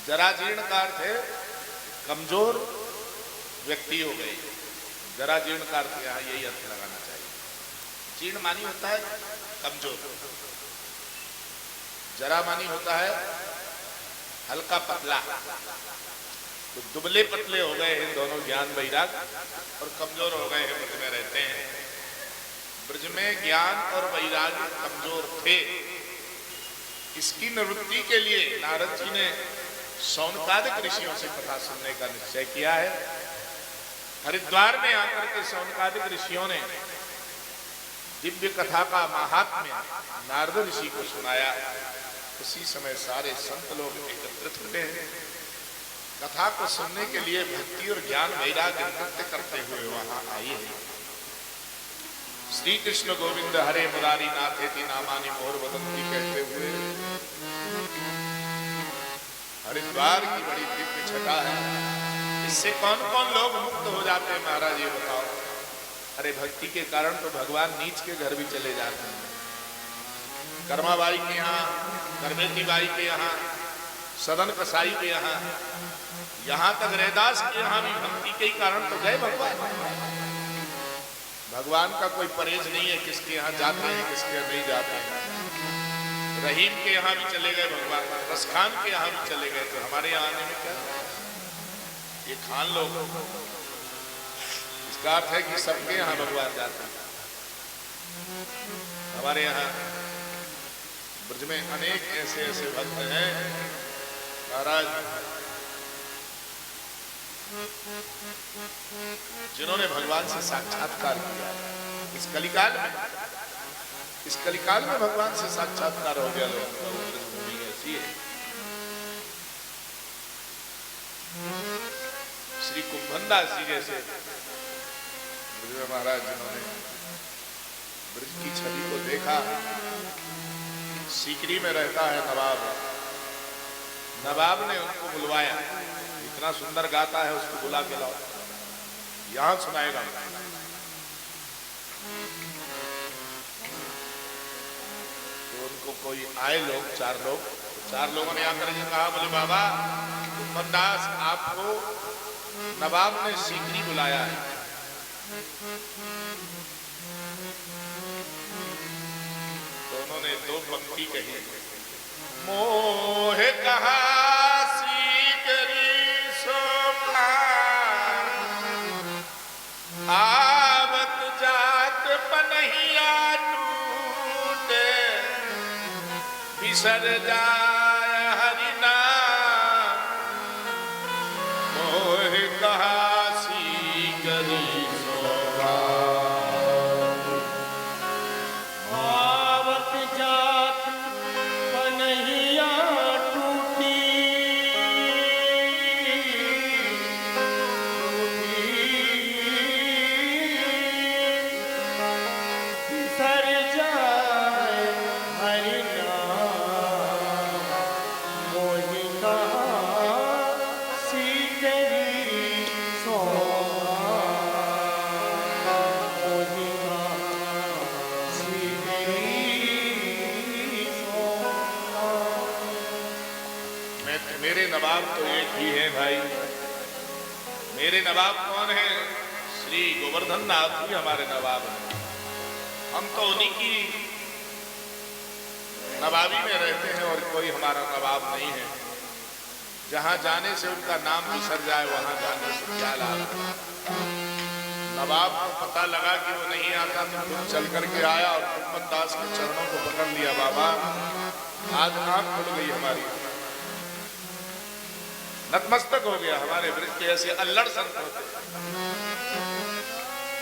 जरा जीर्ण का अर्थ है कमजोर व्यक्ति हो गए। जरा जीर्ण का अर्थ यहाँ यही अर्थ लगाना चाहिए। जीर्ण मानी होता है कमजोर, जरा मानी होता है हल्का पतला। तो दुबले पतले हो गए हैं दोनों ज्ञान वैराग, और कमजोर हो गए हैं, ब्रज में रहते हैं। ब्रज में ज्ञान और वैराग कमजोर थे। इसकी निवृत्ति के लिए नारद जी ने शौनकादिक ऋषियों से कथा सुनने का निश्चय किया है। हरिद्वार में आकर के शौनकादिक ऋषियों ने दिव्य कथा का महात्म्य नारद ऋषि को सुनाया। उसी समय सारे संत लोग एकत्रित हुए हैं। कथा को सुनने के लिए भक्ति और ज्ञान वैराग्य नृत्य करते हुए वहां आए हैं। श्री कृष्ण गोविंद हरे मुरारी नाथेति नामानि मोर वदंती कहते हुए हरिद्वार की बड़ी दिव्य छटा है। इससे कौन कौन लोग मुक्त हो जाते हैं महाराज ये बताओ। अरे भक्ति के कारण तो भगवान नीच के घर भी चले जाते हैं। कर्माबाई के यहाँ, करमेती बाई के यहाँ, सदन कसाई के यहाँ, यहाँ तक रैदास के यहाँ भी भक्ति के ही कारण तो गए भगवान। भगवान का कोई परहेज नहीं है किसके यहाँ जाते हैं किसके यहाँ नहीं जाते हैं। रहीम के यहाँ भी चले गए भगवान, रसखान के यहाँ भी चले गए, तो हमारे यहाँ आने में क्या ये खान लोग। इसका अर्थ है कि सबके यहाँ भगवान जाते हैं। हमारे यहाँ ब्रज में अनेक ऐसे ऐसे भक्त हैं महाराज जिन्होंने भगवान से साक्षात्कार किया। इस कलिकाल में भगवान से साक्षात्कार हो गया। लोगों का भूमि ऐसी है। श्री कुंभनदास जी जैसे ब्रज महाराज जिन्होंने ब्रज की छवि को देखा। सीकरी में रहता है नवाब, नवाब ने उनको बुलवाया। इतना सुंदर गाता है, उसको बुला के लाओ, यहां सुनाएगा। तो उनको कोई आए लोग, चार लोगों ने आकर के कहा, बोले बाबा कुंभनदास आपको नवाब ने सीकरी बुलाया है। तो उन्होंने दो पंक्ति कही, मोह कहा सीकरी सोना आवत जात पनहिया टूटे बिसर जाय हरिनाम। मोह कहा सीकरी मेरे नवाब तो एक ही है भाई। मेरे नवाब कौन है? श्री गोवर्धन नाथ ही हमारे नवाब हैं। हम तो उन्हीं की नवाबी में रहते हैं और कोई हमारा नवाब नहीं है। जहां जाने से उनका नाम बिसर जाए वहां जाने से क्या लाभ। नवाब को पता लगा कि वो नहीं आता तो खुद चल करके आया और कुंभन दास के चरणों को पकड़ लिया। बाबा आज आंख खुल गई हमारी, नतमस्तक हो गया। हमारे वृत्त के ऐसे अल्लड़ संत होते,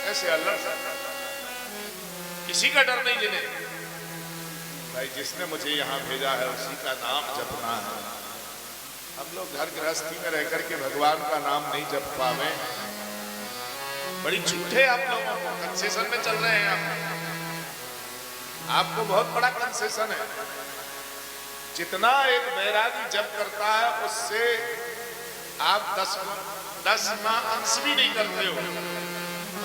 ऐसे अल्लड़ संत, किसी का डर नहीं जिन्हें। भाई जिसने मुझे यहाँ भेजा है उसी का नाम जपना है। हम लोग घर गृहस्थी में रह करके भगवान का नाम नहीं जप पावे, बड़ी झूठे आप लोगों को कंसेशन में चल रहे हैं। आपको बहुत बड़ा कंसेशन है। जितना एक बैरागी जप करता है उससे आप 10 अंश भी नहीं करते हो।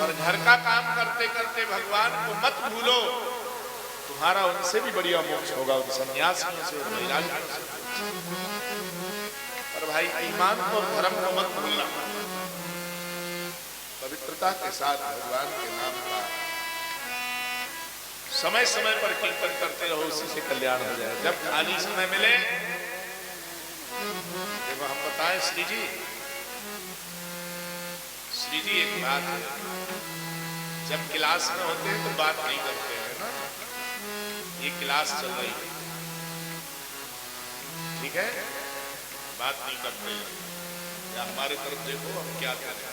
और घर का काम करते करते भगवान को मत भूलो, तुम्हारा उनसे भी बढ़िया मोक्ष होगा, उन सन्यासियों से, वैरागियों से। पर भाई ईमान को और धर्म को मत भूलना। पवित्रता के साथ भगवान के नाम का समय समय पर कीर्तन करते रहो, उसी से कल्याण हो जाए। जब खाली समय मिले जब हम बताएं श्री जी एक बात है, जब क्लास में होते हैं तो बात नहीं करते हैं ना। ये क्लास चल रही है, ठीक है, बात नहीं करते हैं। या हमारे तरफ देखो हम क्या करें।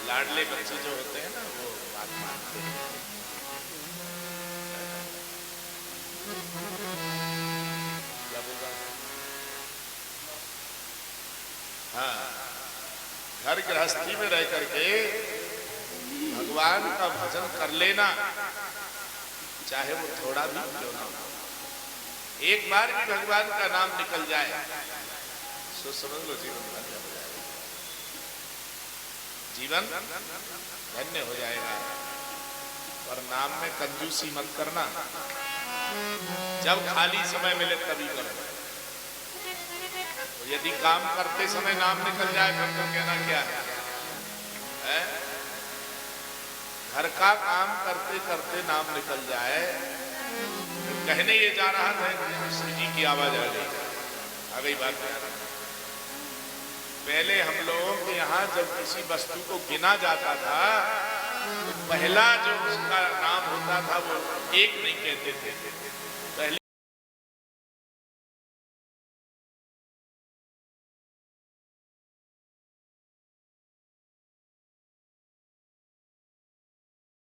लाडले बच्चे जो होते हैं ना वो बात मानते हैं। क्या बोल रहा हूं? हाँ, घर गृहस्थी में रह करके भगवान का भजन कर लेना, चाहे वो थोड़ा भी क्यों ना हो। एक बार भी भगवान का नाम निकल जाए तो समझ लो जीवन धन्य हो जाएगा। जीवन धन्य हो जाएगा। पर नाम में कंजूसी मत करना। जब खाली समय मिले तभी करो। तो यदि काम करते समय नाम निकल जाए फिर तो कहना क्या है? घर का काम करते करते नाम निकल जाए। कहने ये जा रहा था, श्री जी की आवाज आ गई बात। पहले हम लोगों के यहाँ जब किसी वस्तु को गिना जाता था तो पहला जो उसका नाम होता था वो एक नहीं कहते थे, पहली